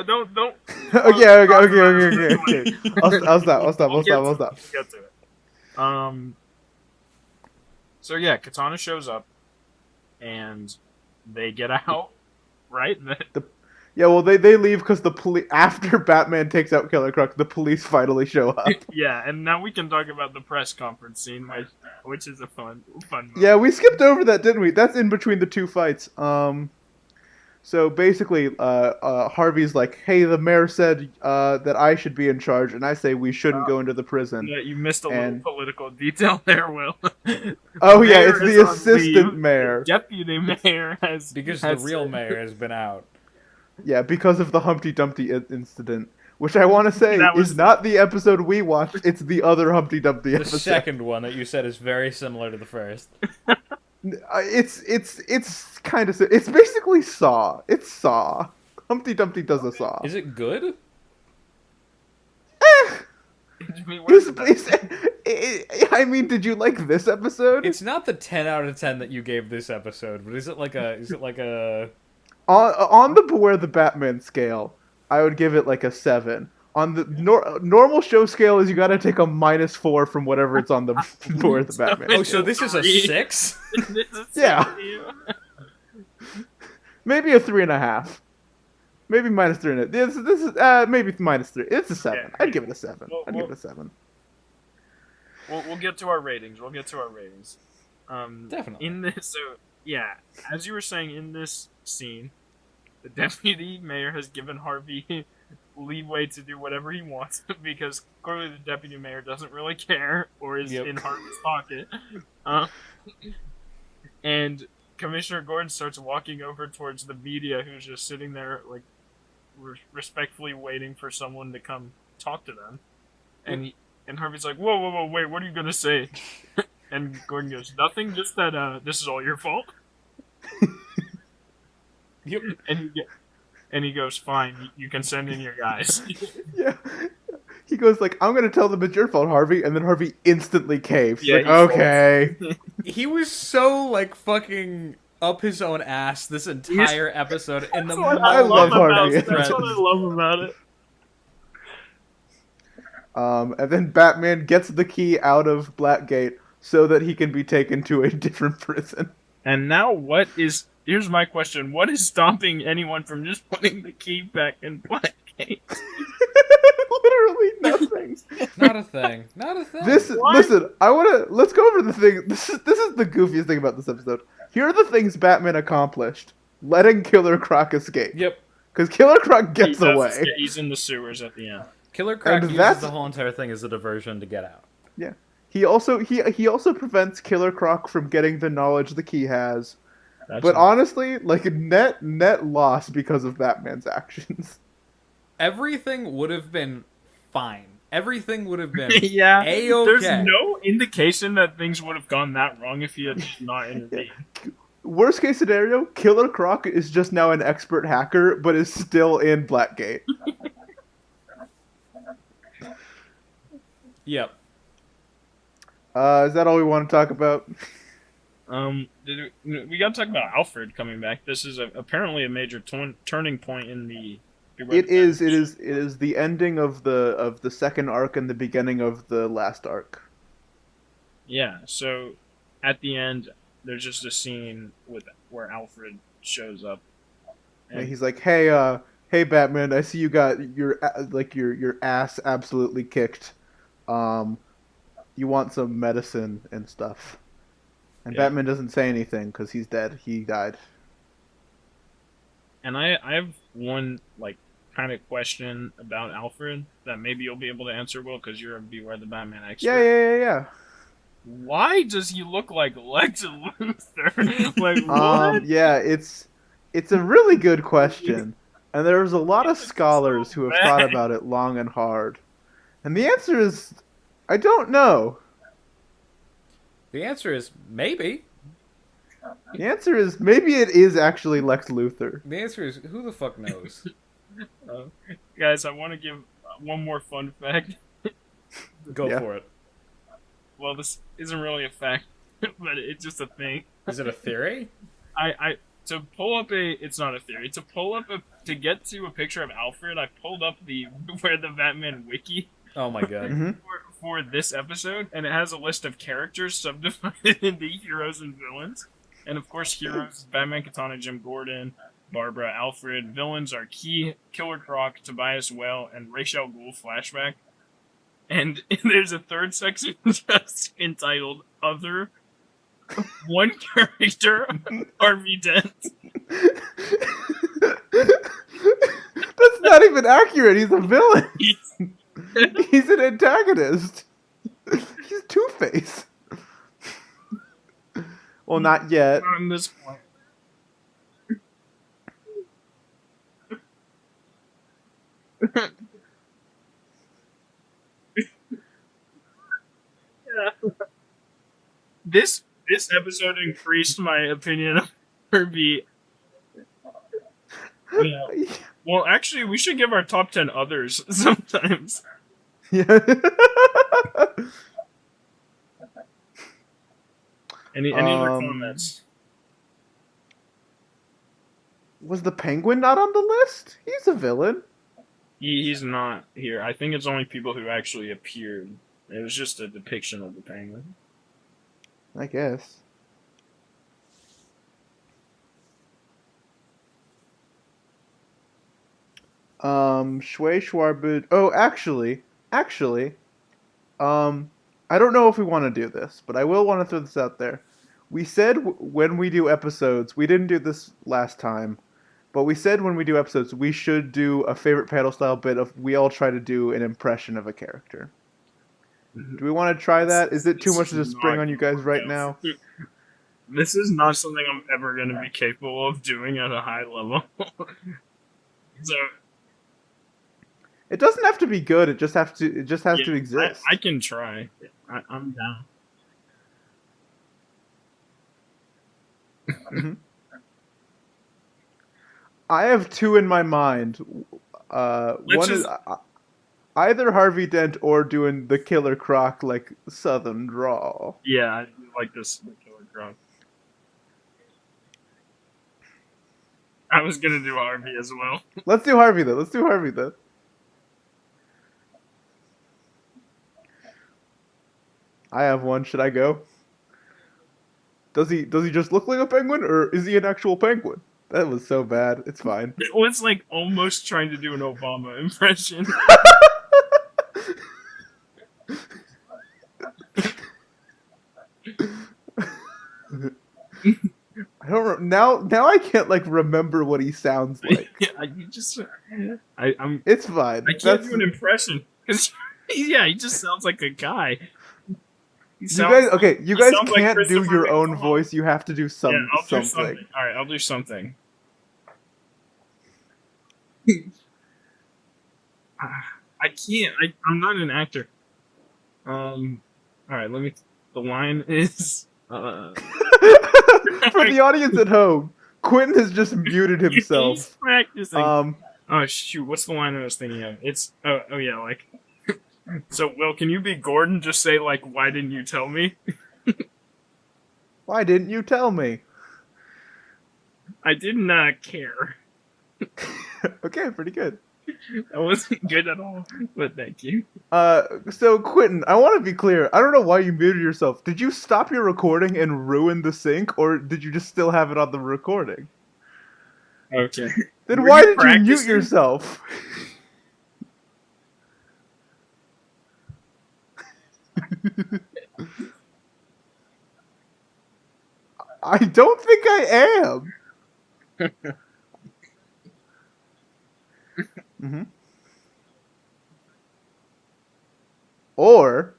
Okay. I'll stop. We'll get to it. So yeah, Katana shows up, and they get out, right? Yeah, well, they leave because the police after Batman takes out Killer Croc, the police finally show up. Yeah, and now we can talk about the press conference scene, which is a fun moment. Yeah, we skipped over that, didn't we? That's in between the 2 fights. So basically, Harvey's like, "Hey, the mayor said that I should be in charge, and I say we shouldn't go into the prison." Yeah, you missed a little political detail there, Will. Oh yeah, it's the assistant mayor. Deputy mayor has the real mayor has been out. Yeah, because of the Humpty Dumpty incident, which I want to say is not the episode we watched. It's the other Humpty Dumpty episode. The second one that you said is very similar to the first. It's kind of it's basically Saw. It's Saw. Humpty Dumpty does a Saw. Is it good? I mean, did you like this episode? It's not the 10 out of 10 that you gave this episode, but is it like a on the Beware the Batman scale, I would give it like a 7. On the normal show scale is you gotta take a -4 from whatever it's on the Beware the Batman. Oh, so this is a 6? Yeah. Maybe a 3.5. Maybe -3. This is maybe -3. It's a 7. Yeah. I'd give it a 7. I'd give it a 7. We'll get to our ratings. Definitely. In this, so yeah, as you were saying, in this scene, the deputy mayor has given Harvey leeway to do whatever he wants because clearly the deputy mayor doesn't really care or is in Harvey's pocket. And Commissioner Gordon starts walking over towards the media, who's just sitting there, like, respectfully waiting for someone to come talk to them. And Harvey's like, whoa, wait, what are you gonna say? And Gordon goes, nothing, just that this is all your fault. Yep. And he goes, fine, you can send in your guys. Yeah. He goes like, I'm gonna tell them it's your fault, Harvey, and then Harvey instantly caves. Yeah, like, okay. He was so like fucking up his own ass this entire episode, and I love Harvey. That's what I love about it. And then Batman gets the key out of Blackgate, so that he can be taken to a different prison. And now here's my question. What is stopping anyone from just putting the key back in Blackgate? Literally nothing. Not a thing. Not a thing. Listen, let's go over the thing. This is the goofiest thing about this episode. Here are the things Batman accomplished. Letting Killer Croc escape. Yep. Because Killer Croc gets away. He's in the sewers at the end. Killer Croc uses the whole entire thing as a diversion to get out. Yeah. He also prevents Killer Croc from getting the knowledge the key has. Honestly, like net loss because of Batman's actions. Everything would have been fine. Everything would have been yeah. A-okay. There's no indication that things would have gone that wrong if he had not intervened. Worst case scenario, Killer Croc is just now an expert hacker, but is still in Blackgate. Yep. Is that all we want to talk about? We got to talk about Alfred coming back. This is apparently a major turning point in the. It is the ending of the second arc and the beginning of the last arc. Yeah. So, at the end, there's just a scene where Alfred shows up. And he's like, "Hey, Batman! I see you got your ass absolutely kicked. You want some medicine and stuff." And yeah. Batman doesn't say anything because he's dead. He died. And I have one kind of question about Alfred that maybe you'll be able to answer, Will, because you're a Beware the Batman expert. Yeah. Why does he look like Lex Luthor? What? Yeah, it's a really good question, and there's a lot of scholars who have thought about it long and hard, and the answer is, I don't know. The answer is maybe. The answer is maybe it is actually Lex Luthor. The answer is who the fuck knows. Guys, I want to give one more fun fact. Go for it. Well, this isn't really a fact, but it's just a thing. Is it a theory? To pull up it's not a theory. To get to a picture of Alfred, I pulled up the Batman wiki. Oh my god. For this episode, and it has a list of characters subdivided into heroes and villains. And of course, heroes: Batman, Katana, Jim Gordon, Barbara, Alfred. Villains are Key, Killer Croc, Tobias Whale, and Ra's al Ghul Flashback. And there's a third section just entitled Other. One character, Harvey Dent. That's not even accurate. He's a villain. He's an antagonist. He's Two-Face. Well, not yet. On this point. This episode increased my opinion of Herbie. Yeah. Well, actually, we should give our top 10 others sometimes. Yeah. Any other comments? Was the Penguin not on the list? He's a villain. He's not here. I think it's only people who actually appeared. It was just a depiction of the Penguin. I guess. Schway, Schwarbage. Oh, actually, I don't know if we want to do this, but I will want to throw this out there. We said when we do episodes, we didn't do this last time, but we said when we do episodes, we should do a favorite panel style bit of we all try to do an impression of a character. Do we want to try that? Is it too much to spring on you guys right now? This is not something I'm ever going to be capable of doing at a high level. So it doesn't have to be good. It just has to exist. I can try. I'm down. Mm-hmm. I have two in my mind. One is either Harvey Dent or doing the Killer Croc Southern drawl. Yeah, I like the Killer Croc. I was gonna do Harvey as well. Let's do Harvey though. I have one. Should I go? Does he just look like a penguin, or is he an actual penguin? That was so bad. It's fine. It was like almost trying to do an Obama impression. I don't now I can't like remember what he sounds like. Yeah, you just I'm It's fine. I can't do an impression because yeah, he just sounds like a guy. He You sounds guys, okay, you guys sounds like can't do Christopher your own McDonald. voice. You have to do Yeah, I'll do something. something. All right, I'll do something. I can't. I'm not an actor. All right. Let me. The line is. For the audience at home, Quentin has just muted He's himself. practicing. Oh shoot! What's the line I was thinking of? It's. Oh yeah. Like. So Will, can you be Gordon? Just say like, "Why didn't you tell me?" Why didn't you tell me? I did not care. Okay, pretty good. That wasn't good at all. But thank you. So Quentin, I want to be clear. I don't know why you muted yourself. Did you stop your recording and ruin the sync, or did you just still have it on the recording? Okay. Then Were why you did you mute practicing? yourself? I don't think I am. hmm Or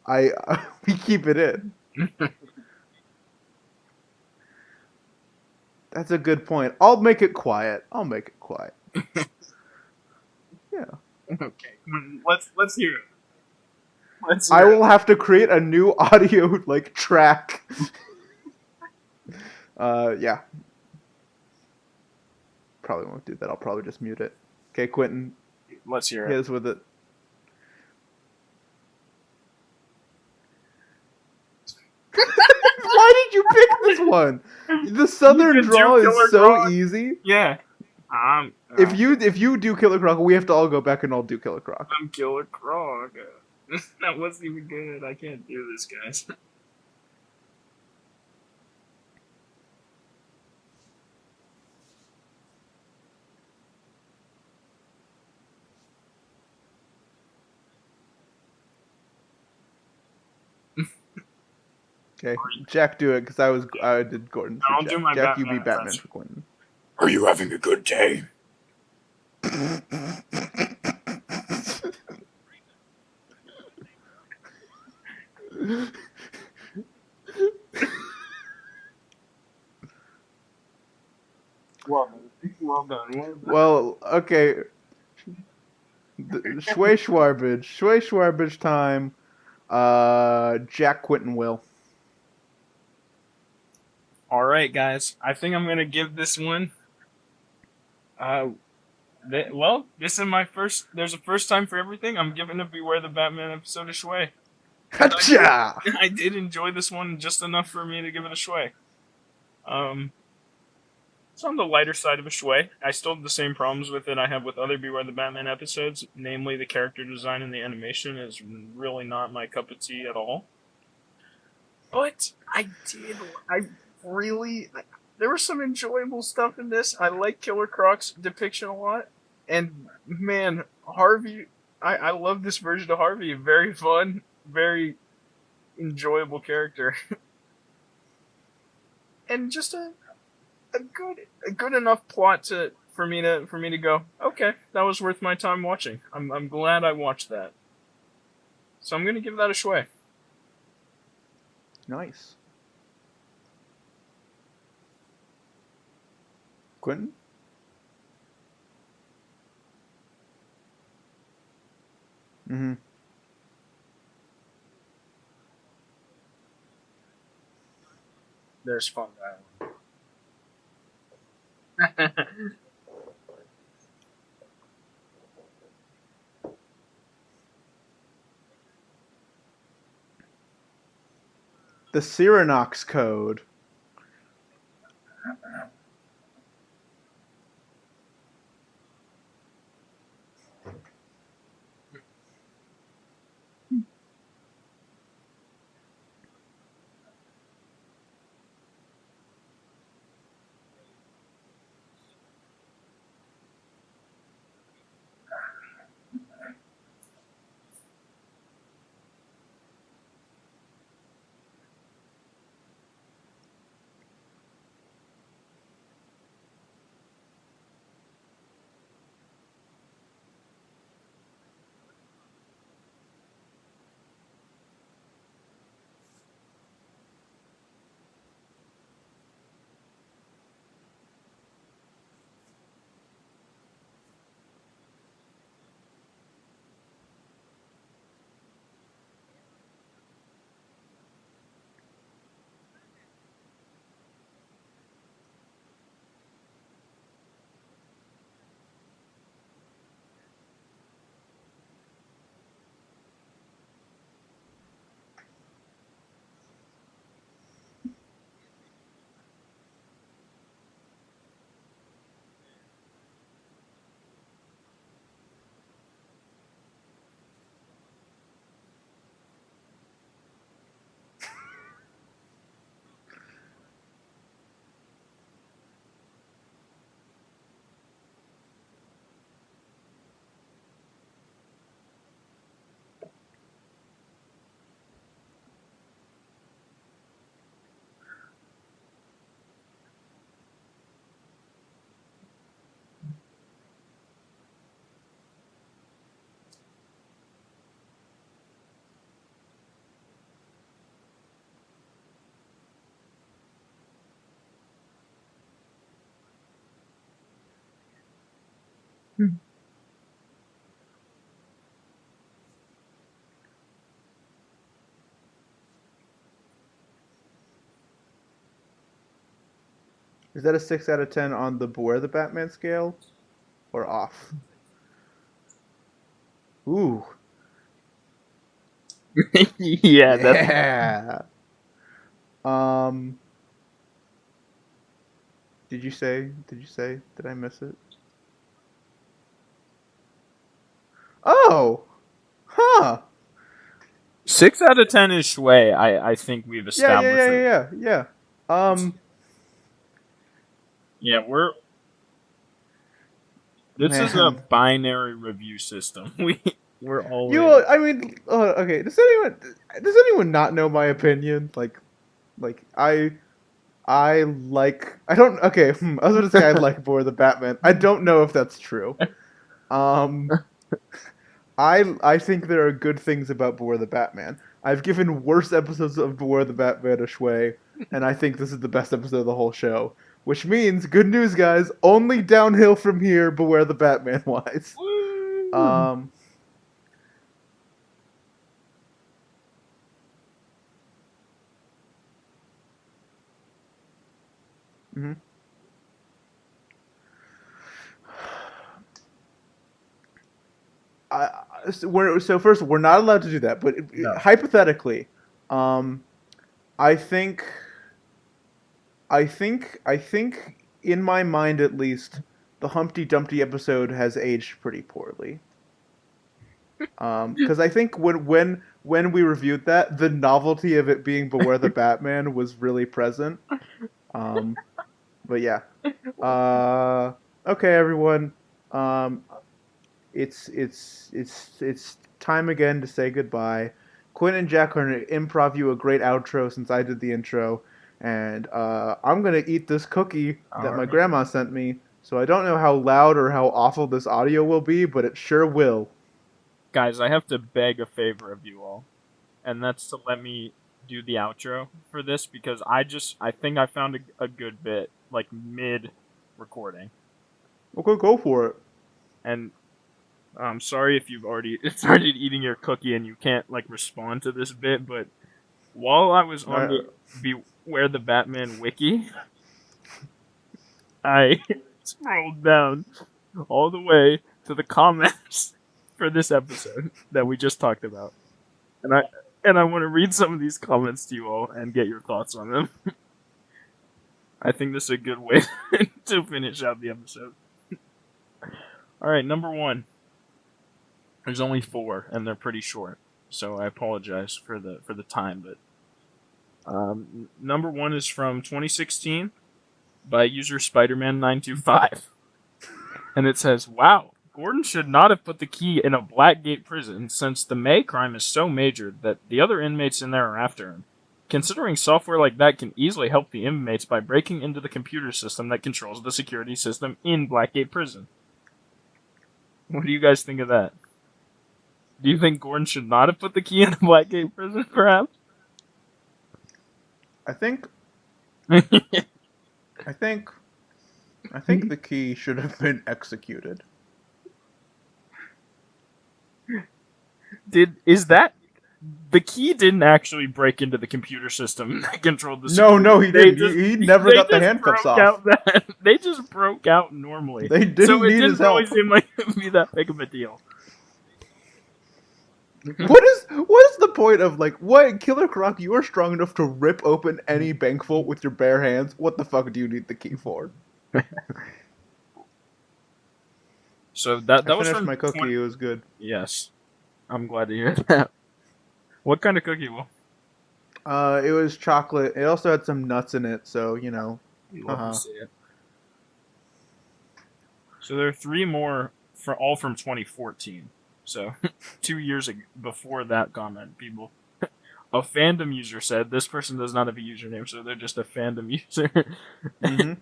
I we keep it in. That's a good point. I'll make it quiet. Yeah. Okay. Let's hear it. Let's I hear will have to create a new audio like track. Yeah. Probably won't do that. I'll probably just mute it. Okay, Quentin, it. Let's hear hit it. us with it. Why did you pick this one? The southern You can draw do Killer is so Croc. easy. Yeah. If you do Killer Croc, we have to all go back and all do Killer Croc. I'm Killer Croc. That wasn't even good. I can't do this, guys. Okay, Jack, do it because I did Gordon for I'll Jack. do my Jack, you Batman be Batman impression. for Quentin. Are you having a good day? Well done. Well, okay. Schwarbage time. Jack, Quentin, Will. All right, guys. I think I'm gonna give this one. Well, this is my first. There's a first time for everything. I'm giving a Beware the Batman episode a Schway. Hacha! I did enjoy this one just enough for me to give it a Schway. It's on the lighter side of a Schway. I still have the same problems with it I have with other Beware the Batman episodes. Namely, the character design and the animation is really not my cup of tea at all. But there was some enjoyable stuff in this. I like Killer Croc's depiction a lot. And man, Harvey, I love this version of Harvey. Very fun, very enjoyable character. And just a good enough plot for me to go, okay, that was worth my time watching. I'm glad I watched that. So I'm gonna give that a Schway. Nice. Quentin? Mm-hmm. There's fun that one. The Cyronox code. Is that a 6 out of 10 on the Beware the Batman scale? Or off? Ooh. Yeah, that's Yeah. Um. Did you say? Did I miss it? Oh. Huh. 6 out of 10 is Schway. I think we've Yeah. Yeah. established Yeah. it. Yeah. Yeah. Yeah. Yeah, this is a Man. binary review system. We're all You. in. I mean. Okay. Does anyone not know my opinion? Like I like. I don't. Okay. I was gonna say I like Boar the Batman. I don't know if that's true. Um. I think there are good things about Beware the Batman. I've given worse episodes of Beware the Batman a Schway, and I think this is the best episode of the whole show. Which means, good news, guys, only downhill from here, Beware the Batman wise. Um, mhm. So first, we're not allowed to do that, but No. hypothetically, um, I think I think in my mind at least, the Humpty Dumpty episode has aged pretty poorly. Because I think when we reviewed that, the novelty of it being Beware the Batman was really present. Um, but yeah. Okay, everyone. Um, it's time again to say goodbye. Quinn and Jack are gonna improv you a great outro since I did the intro, and I'm gonna eat this cookie that my Alright. grandma sent me. So I don't know how loud or how awful this audio will be, but it sure will. Guys, I have to beg a favor of you all, and that's to let me do the outro for this because I think I found a good bit like mid recording, Okay, go for it. and I'm sorry if you've already started eating your cookie and you can't like respond to this bit, but while I was on the Beware the Batman wiki, I scrolled down all the way to the comments for this episode that we just talked about. And I want to read some of these comments to you all and get your thoughts on them. I think this is a good way to finish out the episode. Alright, number 1. There's only 4 and they're pretty short. So I apologize for the time, but number 1 is from 2016 by user Spiderman925. And it says, "Wow, Gordon should not have put the key in a Blackgate prison since the May crime is so major that the other inmates in there are after him. Considering software like that can easily help the inmates by breaking into the computer system that controls the security system in Blackgate prison." What do you guys think of that? Do you think Gordon should not have put the key in a Blackgate prison, perhaps? I think I think the key should have been executed. Is that the key didn't actually break into the computer system that controlled the security. No, he didn't. He never got the handcuffs off. They just broke out normally. They didn't need his help. Really seem like it would be that big of a deal. What is the point of what Killer Croc? You are strong enough to rip open any bank vault with your bare hands. What the fuck do you need the key for? So that I was finished from my cookie. It was good. Yes, I'm glad to hear that. What kind of cookie, Will? It was chocolate. It also had some nuts in it, so you know. You love to see it. So there are 3 more, all from 2014. So 2 years before that comment, people. A fandom user said this person does not have a username, so they're just a fandom user. Mm-hmm.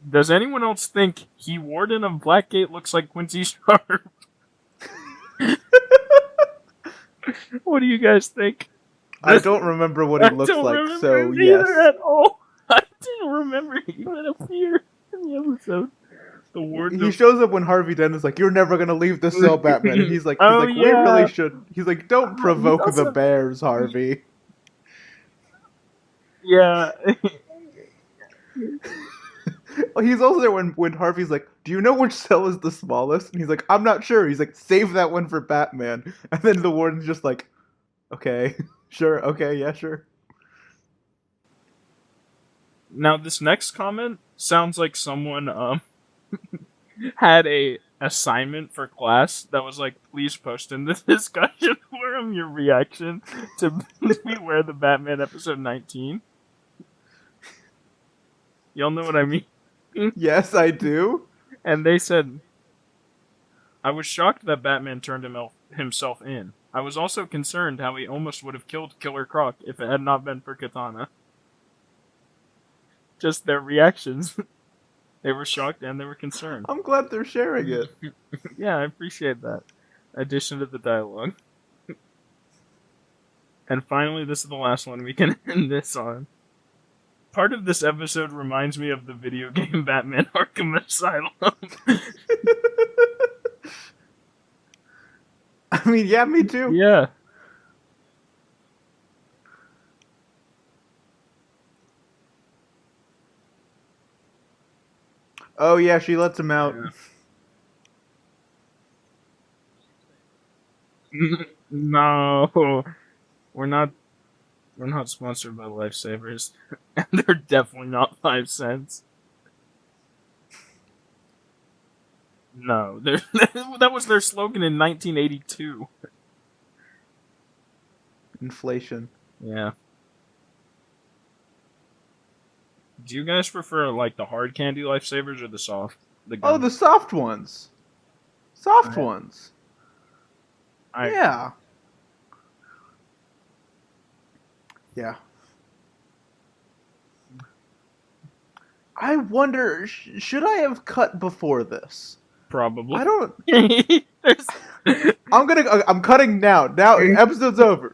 Does anyone else think he Warden of Blackgate looks like Quincy Sharp? What do you guys think? I don't remember what he looks like, so yes. At all. I didn't remember he even appeared in the episode. The Warden. He shows up when Harvey Dent is like, "You're never gonna leave this cell, Batman." And he's like, Oh, "We yeah. really should." He's like, "Don't provoke the bears, Harvey." Yeah. he's also there when Harvey's like, "Do you know which cell is the smallest?" And he's like, "I'm not sure." He's like, "Save that one for Batman." And then the warden's just like, "Okay, sure, okay, yeah, sure." Now, this next comment sounds like someone had a assignment for class that was like, please post in this discussion forum your reaction to Beware the Batman episode 19. Y'all know what I mean? Yes, I do. And they said, I was shocked that Batman turned himself in. I was also concerned how he almost would have killed Killer Croc if it had not been for Katana. Just their reactions. They were shocked and they were concerned. I'm glad they're sharing it. Yeah, I appreciate that. Addition to the dialogue. And finally, this is the last one we can end this on. Part of this episode reminds me of the video game Batman Arkham Asylum. I mean, yeah, me too. Yeah. Oh yeah, she lets him out. No. We're not sponsored by Lifesavers. And they're definitely not 5 cents. No, that was their slogan in 1982. Inflation. Yeah. Do you guys prefer like the hard candy Lifesavers or the soft? Oh, the soft ones. Soft ones. Yeah. Yeah. I wonder, should I have cut before this? Probably. I don't. I'm cutting now. Now, episode's over.